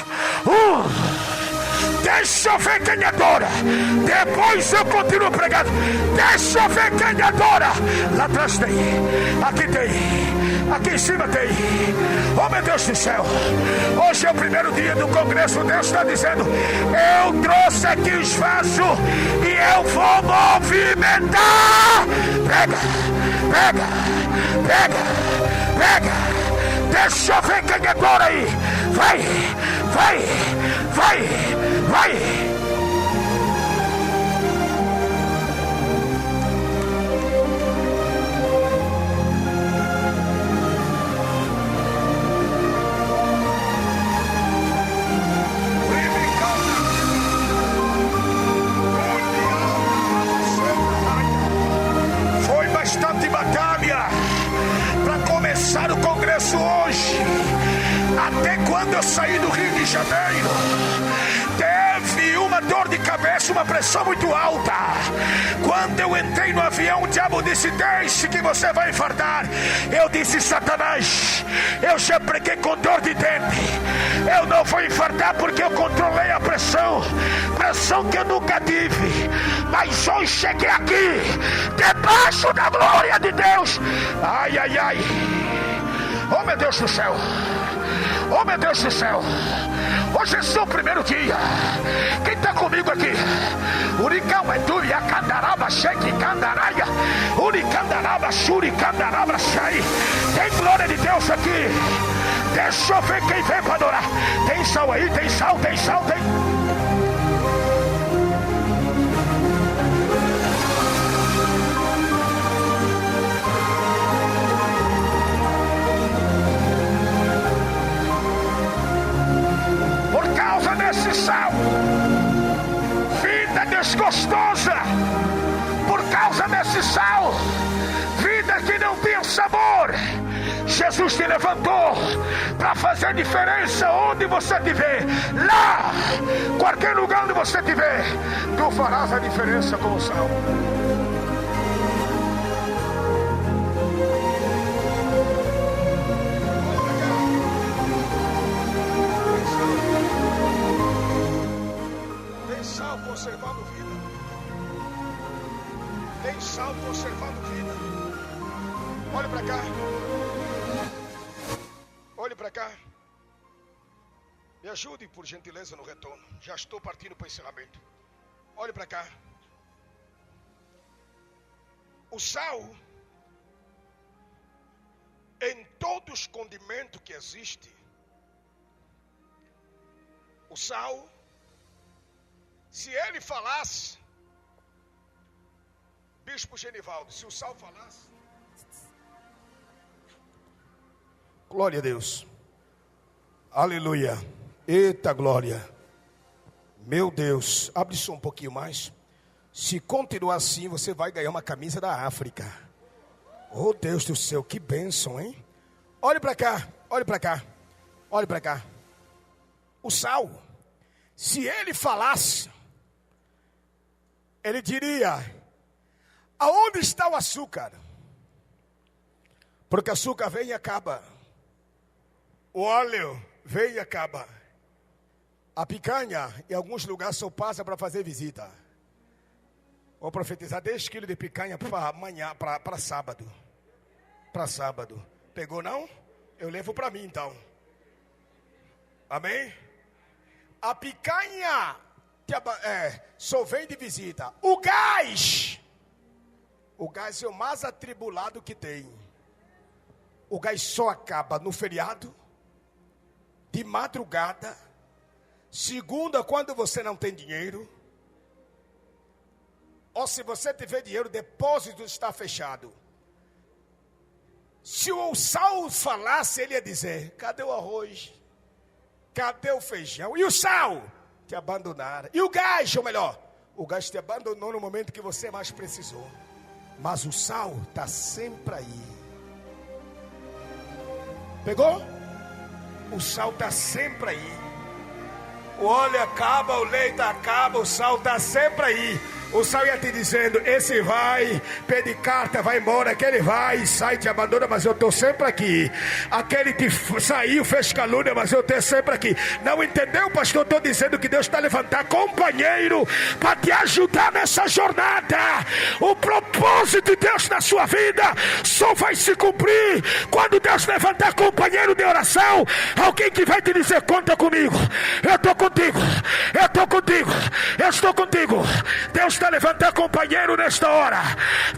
1. Deixa eu ver quem adora. Depois eu continuo pregando. Deixa eu ver quem adora. Lá atrás tem, aqui tem, aqui em cima tem. Oh meu Deus do céu, hoje é o primeiro dia do congresso. Deus está dizendo, eu trouxe aqui os vasos e eu vou movimentar. Pega, pega, pega, pega. Deixa eu ver quem adora aí. Vai, vai, vai, vai. Foi bastante batalha para começar o congresso hoje. Até quando eu saí do Rio de Janeiro, teve uma dor de cabeça, uma pressão muito alta. Quando eu entrei no avião, o diabo disse, deixe que você vai infartar. Eu disse, Satanás, eu já preguei com dor de dente. Eu não vou infartar porque eu controlei a pressão. Pressão que eu nunca tive. Mas hoje cheguei aqui, debaixo da glória de Deus. Ai, ai, ai. Oh meu Deus do céu. Oh meu Deus do céu. Hoje é só o primeiro dia. Quem está comigo aqui? Uricão é tu, Yacandaraba, Cheque, Candaraia, Uricandaraba, Shuri, Candaraba, Shai. Tem glória de Deus aqui. Deixa eu ver quem vem para adorar. Tem sal aí, tem sal, tem sal, tem. Por causa desse sal, vida desgostosa. Por causa desse sal, vida que não tem sabor. Jesus te levantou para fazer diferença onde você estiver. Lá, qualquer lugar onde você estiver, tu farás a diferença com o sal. Tem sal conservando vida. Tem sal conservando vida. Olhe para cá. Olhe para cá. Me ajude, por gentileza, no retorno. Já estou partindo para o encerramento. Olhe para cá. O sal, em todo escondimento que existe, o sal, se ele falasse, Bispo Genivaldo, se o sal falasse, glória a Deus, aleluia, eita glória, meu Deus, abre isso um pouquinho mais. Se continuar assim, você vai ganhar uma camisa da África. Oh Deus do céu, que bênção, hein? Olhe para cá, olhe para cá, olhe para cá. O sal, se ele falasse, ele diria: aonde está o açúcar? Porque açúcar vem e acaba. O óleo vem e acaba. A picanha, em alguns lugares, só passa para fazer visita. Vou profetizar 10 quilos de picanha para amanhã, para sábado. Para sábado. Pegou não? Eu levo para mim então. Amém? A picanha só vem de visita. O gás é o mais atribulado que tem. O gás só acaba no feriado, de madrugada, segunda quando você não tem dinheiro, ou se você tiver dinheiro, o depósito está fechado. Se o sal falasse, ele ia dizer: cadê o arroz? Cadê o feijão? E o sal? Te abandonaram. E o gás, ou melhor, o gás te abandonou no momento que você mais precisou. Mas o sal está sempre aí. Pegou? O sal está sempre aí. O óleo acaba, o leite acaba, o sal está sempre aí. O sal ia te dizendo: esse vai, pede carta, vai embora. Aquele vai, sai, te abandona, mas eu estou sempre aqui. Aquele te saiu, fez calúnia, mas eu estou sempre aqui. Não entendeu, pastor? Estou dizendo que Deus está levantando companheiro para te ajudar nessa jornada. O propósito de Deus na sua vida só vai se cumprir quando Deus levantar companheiro de oração. Alguém que vai te dizer: conta comigo, eu estou contigo, eu estou contigo, eu estou contigo. Deus está levantando companheiro nesta hora.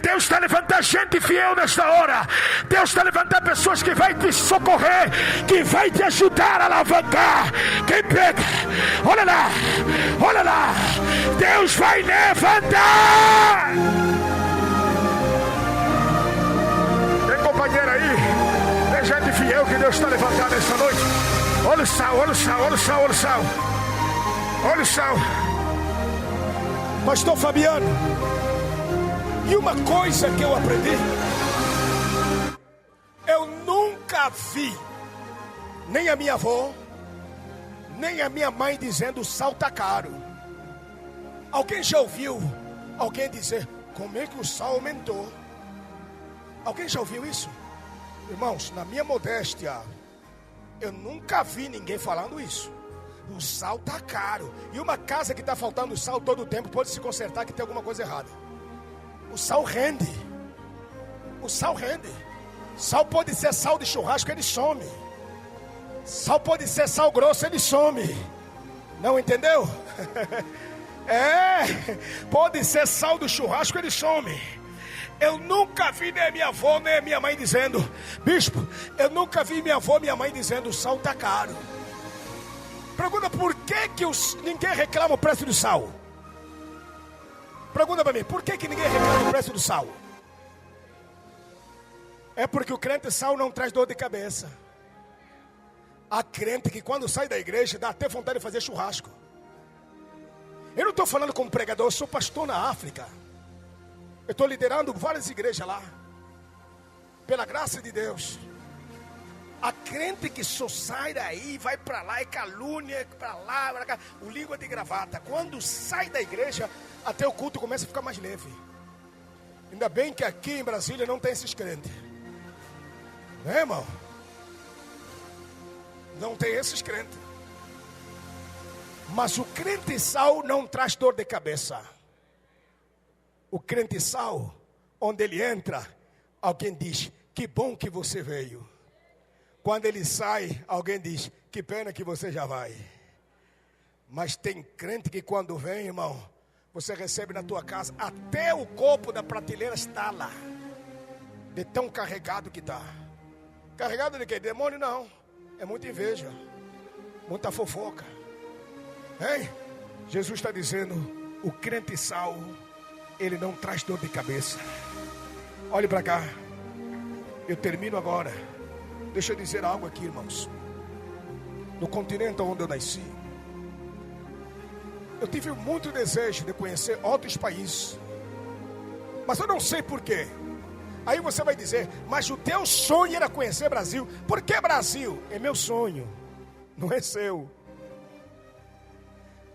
Deus está levantando gente fiel nesta hora. Deus está levantando pessoas que vai te socorrer, que vai te ajudar a alavancar. Quem pega? Olha lá, olha lá. Deus vai levantar. Tem companheiro aí? Tem gente fiel que Deus está levantando esta noite. Olha o sal, olha o sal, olha o sal, olha o sal. Olha o sal. Pastor Fabiano, e uma coisa que eu aprendi: eu nunca vi nem a minha avó, nem a minha mãe dizendo: o sal está caro. Alguém já ouviu alguém dizer: como é que o sal aumentou? Alguém já ouviu isso? Irmãos, na minha modéstia, eu nunca vi ninguém falando isso. O sal está caro. E uma casa que está faltando sal todo o tempo pode se consertar que tem alguma coisa errada. O sal rende. O sal rende. Sal pode ser sal de churrasco, ele some. Sal pode ser sal grosso, ele some. Não entendeu? Pode ser sal do churrasco, ele some. Eu nunca vi nem a minha avó nem a minha mãe dizendo: bispo, eu nunca vi minha avó e minha mãe dizendo: o sal está caro. Pergunta: por que ninguém reclama o preço do sal? Pergunta para mim: por que ninguém reclama o preço do sal? É porque o crente sal não traz dor de cabeça. Há crente que quando sai da igreja dá até vontade de fazer churrasco. Eu não estou falando como pregador, eu sou pastor na África. Eu estou liderando várias igrejas lá. Pela graça de Deus. A crente que só sai daí, vai para lá, é calúnia, para lá, para cá, o língua de gravata. Quando sai da igreja, até o culto começa a ficar mais leve. Ainda bem que aqui em Brasília não tem esses crentes. Não é, irmão? Não tem esses crentes. Mas o crente sal não traz dor de cabeça. O crente sal, onde ele entra, alguém diz: que bom que você veio. Quando ele sai, alguém diz: que pena que você já vai. Mas tem crente que quando vem, irmão, você recebe na tua casa, até o copo da prateleira está lá, de tão carregado que está. Carregado de quê? Demônio não, é muita inveja, muita fofoca. Hein? Jesus está dizendo, o crente salvo, ele não traz dor de cabeça. Olhe para cá, eu termino agora. Deixa eu dizer algo aqui, irmãos. No continente onde eu nasci, eu tive muito desejo de conhecer outros países, mas eu não sei porquê. Aí você vai dizer, mas o teu sonho era conhecer Brasil. Por que Brasil? É meu sonho, não é seu.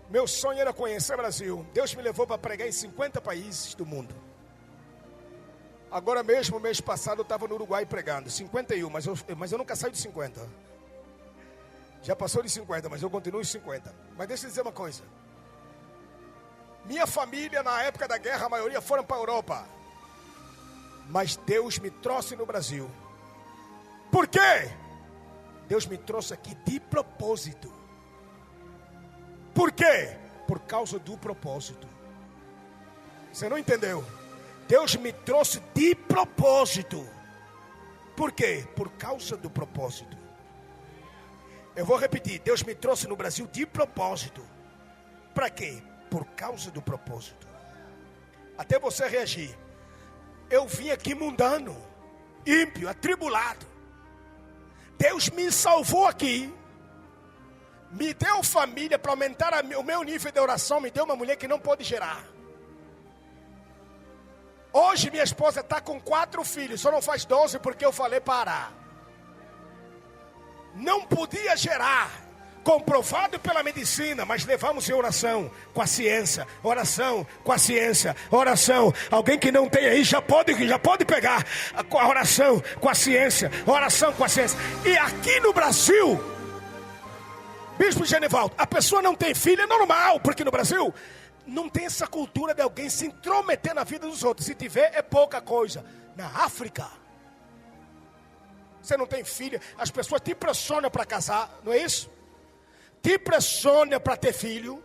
Meu sonho era conhecer Brasil. Deus me levou para pregar em 50 países do mundo. Agora mesmo, mês passado, eu estava no Uruguai pregando 51, mas eu nunca saio de 50. Já passou de 50, mas eu continuo em 50. Mas deixa eu dizer uma coisa. Minha família, na época da guerra, a maioria foram para a Europa. Mas Deus me trouxe no Brasil. Por quê? Deus me trouxe aqui de propósito. Por quê? Por causa do propósito. Você não entendeu? Deus me trouxe de propósito. Por quê? Por causa do propósito. Eu vou repetir. Deus me trouxe no Brasil de propósito. Para quê? Por causa do propósito. Até você reagir. Eu vim aqui mundano, ímpio, atribulado. Deus me salvou aqui. Me deu família para aumentar o meu nível de oração. Me deu uma mulher que não pode gerar. Hoje minha esposa está com 4 filhos. Só não faz 12 porque eu falei parar. Não podia gerar. Comprovado pela medicina, mas levamos em oração com a ciência. Oração com a ciência. Oração. Alguém que não tem aí já pode pegar a oração com a ciência. Oração com a ciência. E aqui no Brasil, Bispo Genivaldo, a pessoa não tem filho, é normal, porque no Brasil não tem essa cultura de alguém se intrometer na vida dos outros. Se tiver, é pouca coisa. Na África, você não tem filho, as pessoas te pressionam para casar, não é isso? Te pressiona para ter filho.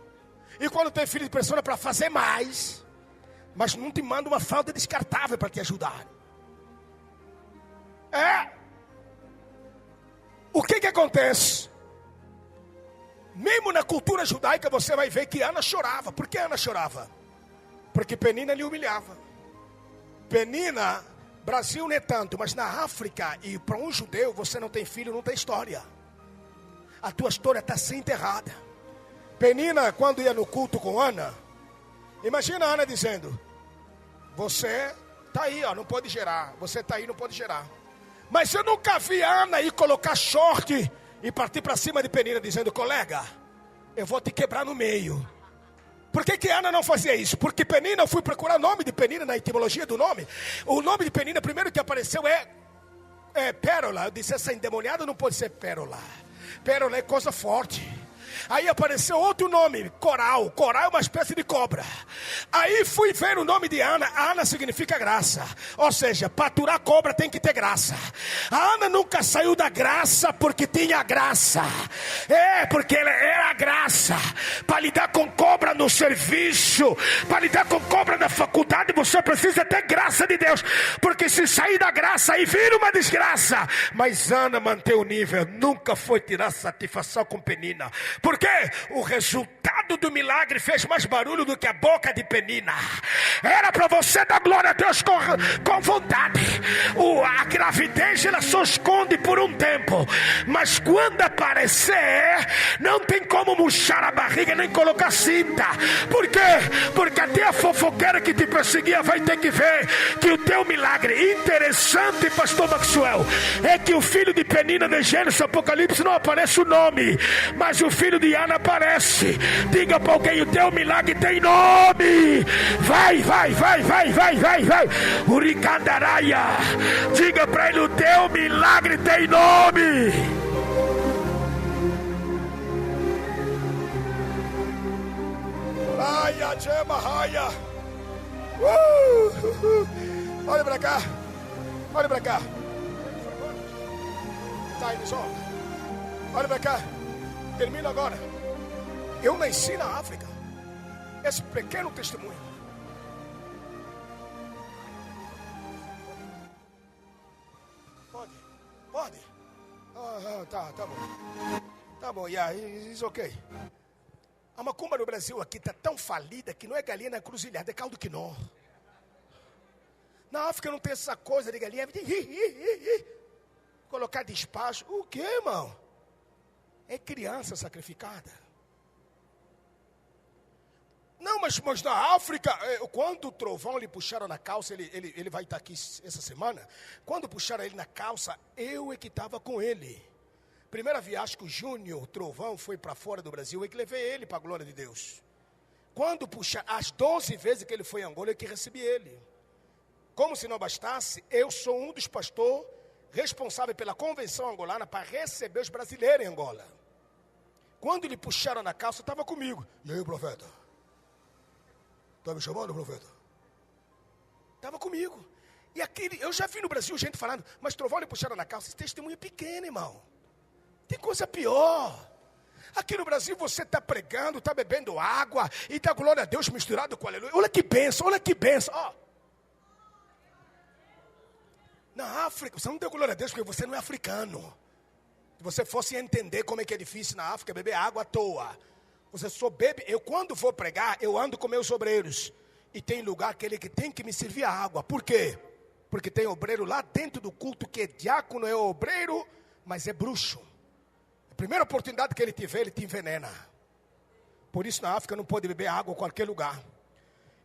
E quando tem filho, te pressiona para fazer mais. Mas não te manda uma fralda descartável para te ajudar. O que acontece? Mesmo na cultura judaica você vai ver que Ana chorava. Por que Ana chorava? Porque Penina lhe humilhava. Penina, Brasil não é tanto, mas na África e para um judeu você não tem filho, não tem história. A tua história está sem enterrada. Penina, quando ia no culto com Ana, imagina a Ana dizendo, você está aí, ó, não pode gerar. Você está aí, não pode gerar. Mas eu nunca vi a Ana ir colocar short e partir para cima de Penina dizendo, colega, eu vou te quebrar no meio. Por que Ana não fazia isso? Porque Penina, eu fui procurar o nome de Penina na etimologia do nome. O nome de Penina, primeiro que apareceu é pérola. Eu disse, essa endemoniada não pode ser pérola. Pérola é coisa forte. Aí apareceu outro nome, coral. Coral é uma espécie de cobra. Aí fui ver o nome de Ana. Ana significa graça. Ou seja, para aturar cobra tem que ter graça. A Ana nunca saiu da graça porque tinha graça. Porque ela era graça. Para lidar com cobra no serviço, para lidar com cobra na faculdade, você precisa ter graça de Deus. Porque se sair da graça aí vira uma desgraça. Mas Ana manteve o nível. Nunca foi tirar satisfação com Penina. Porque o resultado do milagre fez mais barulho do que a boca de Penina. Era para você dar glória a Deus com vontade. A gravidez ela só esconde por um tempo. Mas quando aparecer, não tem como murchar a barriga nem colocar cinta. Por quê? Porque até a fofoqueira que te perseguia vai ter que ver que o teu milagre interessante, pastor Maxwell, é que o filho de Penina de Gênesis Apocalipse não aparece o nome, mas o filho de Ana aparece. Diga para alguém, o teu milagre tem nome. Vai. Uricandaraia. Diga para ele, o teu milagre tem nome. Raia, chama, raia. Olha para cá. Olha para cá. Tá aí, só. Olha para cá. Termino agora. Eu nasci na África. Esse pequeno testemunho. Pode. Tá bom. Tá bom, yeah, it's ok. A macumba no Brasil aqui está tão falida que não é galinha na cruzilhada, é caldo quinó. Na África não tem essa coisa de galinha. Colocar despacho. O que, irmão? É criança sacrificada. Não, mas na África, quando o Trovão lhe puxaram na calça, ele vai estar aqui essa semana. Quando puxaram ele na calça, eu é que estava com ele. Primeira viagem que o Júnior Trovão foi para fora do Brasil, eu é que levei ele para a glória de Deus. Quando puxaram, as 12 vezes que ele foi em Angola, eu é que recebi ele. Como se não bastasse, eu sou um dos pastores responsáveis pela convenção angolana para receber os brasileiros em Angola. Quando lhe puxaram na calça, estava comigo. E aí, profeta? Está me chamando, profeta? Estava comigo. E aquele, eu já vi no Brasil gente falando, mas Trovão lhe puxaram na calça. Esse testemunho é pequeno, irmão. Tem coisa pior. Aqui no Brasil você está pregando, está bebendo água e dá glória a Deus misturado com aleluia. Olha que bênção, olha que bênção. Oh. Na África, você não deu glória a Deus porque você não é africano. Se você fosse entender como é que é difícil na África beber água à toa. Você só bebe, eu quando vou pregar, eu ando com meus obreiros. E tem lugar aquele que tem que me servir a água. Por quê? Porque tem obreiro lá dentro do culto que é diácono, é obreiro, mas é bruxo. A primeira oportunidade que ele tiver, ele te envenena. Por isso na África não pode beber água em qualquer lugar.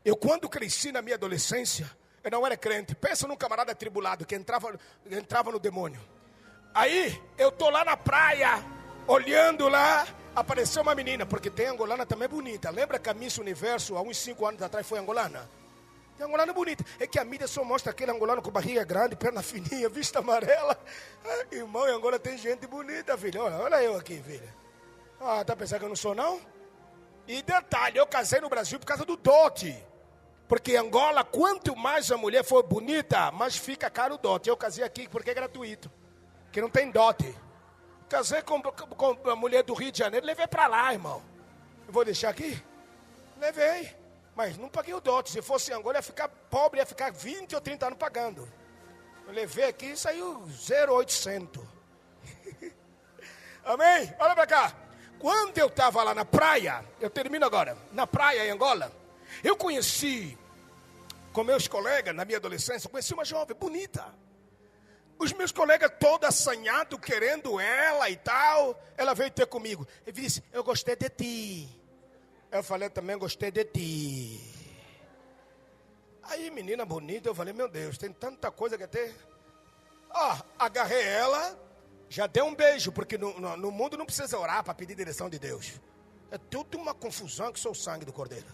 Eu quando cresci na minha adolescência, eu não era crente. Pensa num camarada atribulado que entrava no demônio. Aí, eu tô lá na praia, olhando lá, apareceu uma menina, porque tem angolana também bonita. Lembra que a Miss Universo, há uns 5 anos atrás, foi angolana? Tem angolana bonita. É que a mídia só mostra aquele angolano com barriga grande, perna fininha, vista amarela. Ah, irmão, em Angola tem gente bonita, filho. Olha eu aqui, filho. Ah, tá pensando que eu não sou, não? E detalhe, eu casei no Brasil por causa do dote. Porque em Angola, quanto mais a mulher for bonita, mais fica caro o dote. Eu casei aqui porque é gratuito. Que não tem dote. Casei com a mulher do Rio de Janeiro, levei para lá, irmão. Eu vou deixar aqui? Levei. Mas não paguei o dote. Se fosse em Angola, ia ficar pobre, ia ficar 20 ou 30 anos pagando. Eu levei aqui e saiu 0,800. Amém? Olha para cá. Quando eu estava lá na praia, eu termino agora, na praia em Angola, eu conheci, com meus colegas, na minha adolescência, conheci uma jovem bonita. Os meus colegas todos assanhados, querendo ela e tal. Ela veio ter comigo. Ele disse, eu gostei de ti. Eu falei, também gostei de ti. Aí, menina bonita, eu falei, meu Deus, tem tanta coisa que até... agarrei ela, já dei um beijo, porque no mundo não precisa orar para pedir direção de Deus. É tudo uma confusão que sou o sangue do Cordeiro.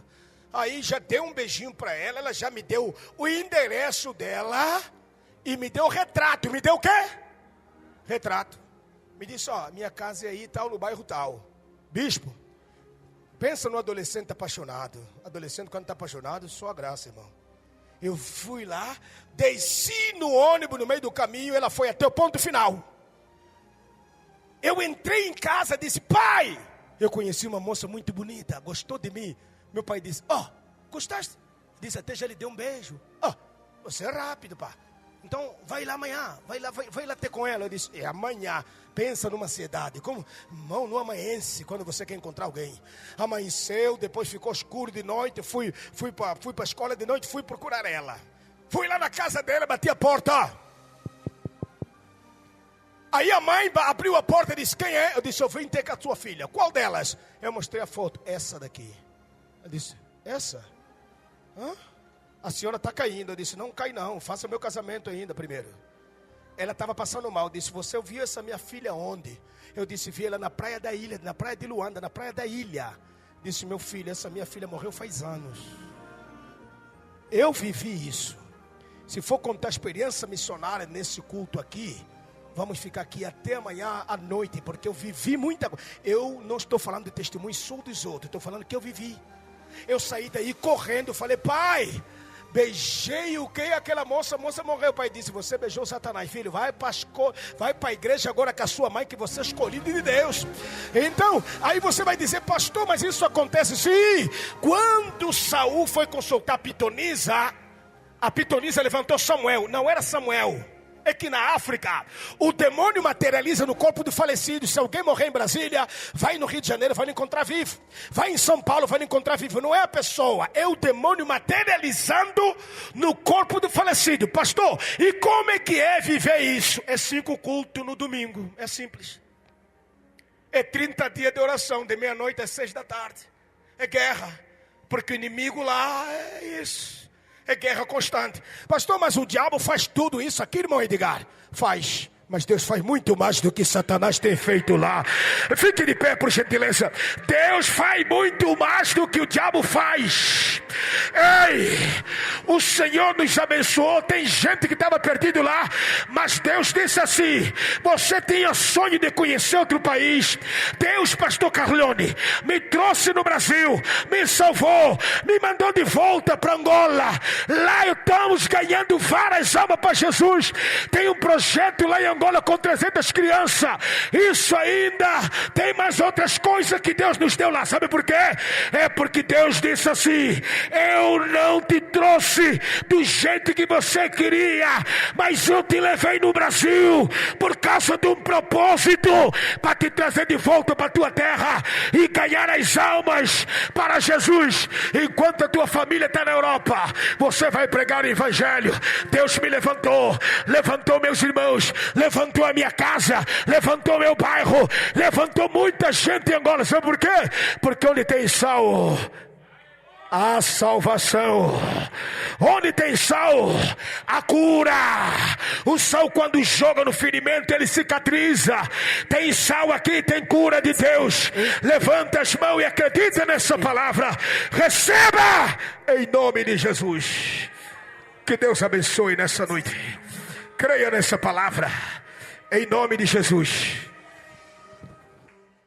Aí, já dei um beijinho para ela, ela já me deu o endereço dela... E me deu retrato. Me deu o quê? Retrato. Me disse, minha casa é aí, tal, no bairro tal. Bispo, pensa no adolescente apaixonado. Adolescente, quando está apaixonado, só a graça, irmão. Eu fui lá, desci no ônibus no meio do caminho, ela foi até o ponto final. Eu entrei em casa, disse, pai, eu conheci uma moça muito bonita, gostou de mim. Meu pai disse, gostaste? Disse, até já lhe dei um beijo. Você é rápido, pá. Então, vai lá amanhã, vai lá ter com ela. Eu disse, é amanhã. Pensa numa ansiedade. Como, irmão, não amanhece quando você quer encontrar alguém. Amanheceu, depois ficou escuro de noite. Fui para a escola de noite, fui procurar ela. Fui lá na casa dela, bati a porta. Aí a mãe abriu a porta e disse, quem é? Eu disse, eu vim ter com a sua filha. Qual delas? Eu mostrei a foto, essa daqui. Eu disse, essa? Hã? A senhora está caindo. Eu disse, não cai não, faça meu casamento ainda primeiro. Ela estava passando mal. Eu disse, você viu essa minha filha onde? Eu disse, vi ela na praia da ilha, na praia de Luanda, na praia da ilha. Disse, meu filho, essa minha filha morreu faz anos. Eu vivi isso. Se for contar a experiência missionária nesse culto aqui, vamos ficar aqui até amanhã à noite, porque eu vivi muita coisa. Eu não estou falando de testemunho só dos outros, estou falando que eu vivi. Eu saí daí correndo, falei, pai, Beijei o que? Aquela moça, a moça morreu. O pai disse: você beijou Satanás, filho, vai para a igreja agora com a sua mãe, que você é escolhido de Deus. Então, aí você vai dizer: pastor, mas isso acontece? Sim. Quando Saul foi consultar Pitonisa, a Pitonisa levantou Samuel. Não era Samuel. É que na África o demônio materializa no corpo do falecido. Se alguém morrer em Brasília, vai no Rio de Janeiro, vai encontrar vivo. Vai em São Paulo, vai encontrar vivo. Não é a pessoa, é o demônio materializando no corpo do falecido. Pastor, e como é que é viver isso? É 5 cultos no domingo, é simples. É 30 dias de oração, de meia-noite às 6 da tarde. É guerra, porque o inimigo lá é isso. É guerra constante. Pastor, mas o diabo faz tudo isso aqui, irmão Edgar? Faz. Mas Deus faz muito mais do que Satanás tem feito lá. Fique de pé, por gentileza. Deus faz muito mais do que o diabo faz. Ei, o Senhor nos abençoou. Tem gente que estava perdido lá, mas Deus disse assim: você tinha sonho de conhecer outro país. Deus, pastor Carlone, me trouxe no Brasil, me salvou, me mandou de volta para Angola. Lá estamos ganhando várias almas para Jesus. Tem um projeto lá em Angola com 300 crianças. Isso ainda tem mais outras coisas que Deus nos deu lá. Sabe por quê? É porque Deus disse assim: eu não te trouxe do jeito que você queria, mas eu te levei no Brasil por causa de um propósito, para te trazer de volta para a tua terra e ganhar as almas para Jesus. Enquanto a tua família está na Europa, você vai pregar o evangelho. Deus me levantou meus irmãos, levantou a minha casa, levantou meu bairro, levantou muita gente em Angola. Sabe por quê? Porque onde tem sal, há salvação. Onde tem sal, a cura. O sal, quando joga no ferimento, ele cicatriza. Tem sal aqui, tem cura de Deus. Levanta as mãos e acredita nessa palavra. Receba em nome de Jesus. Que Deus abençoe nessa noite. Creia nessa palavra em nome de Jesus.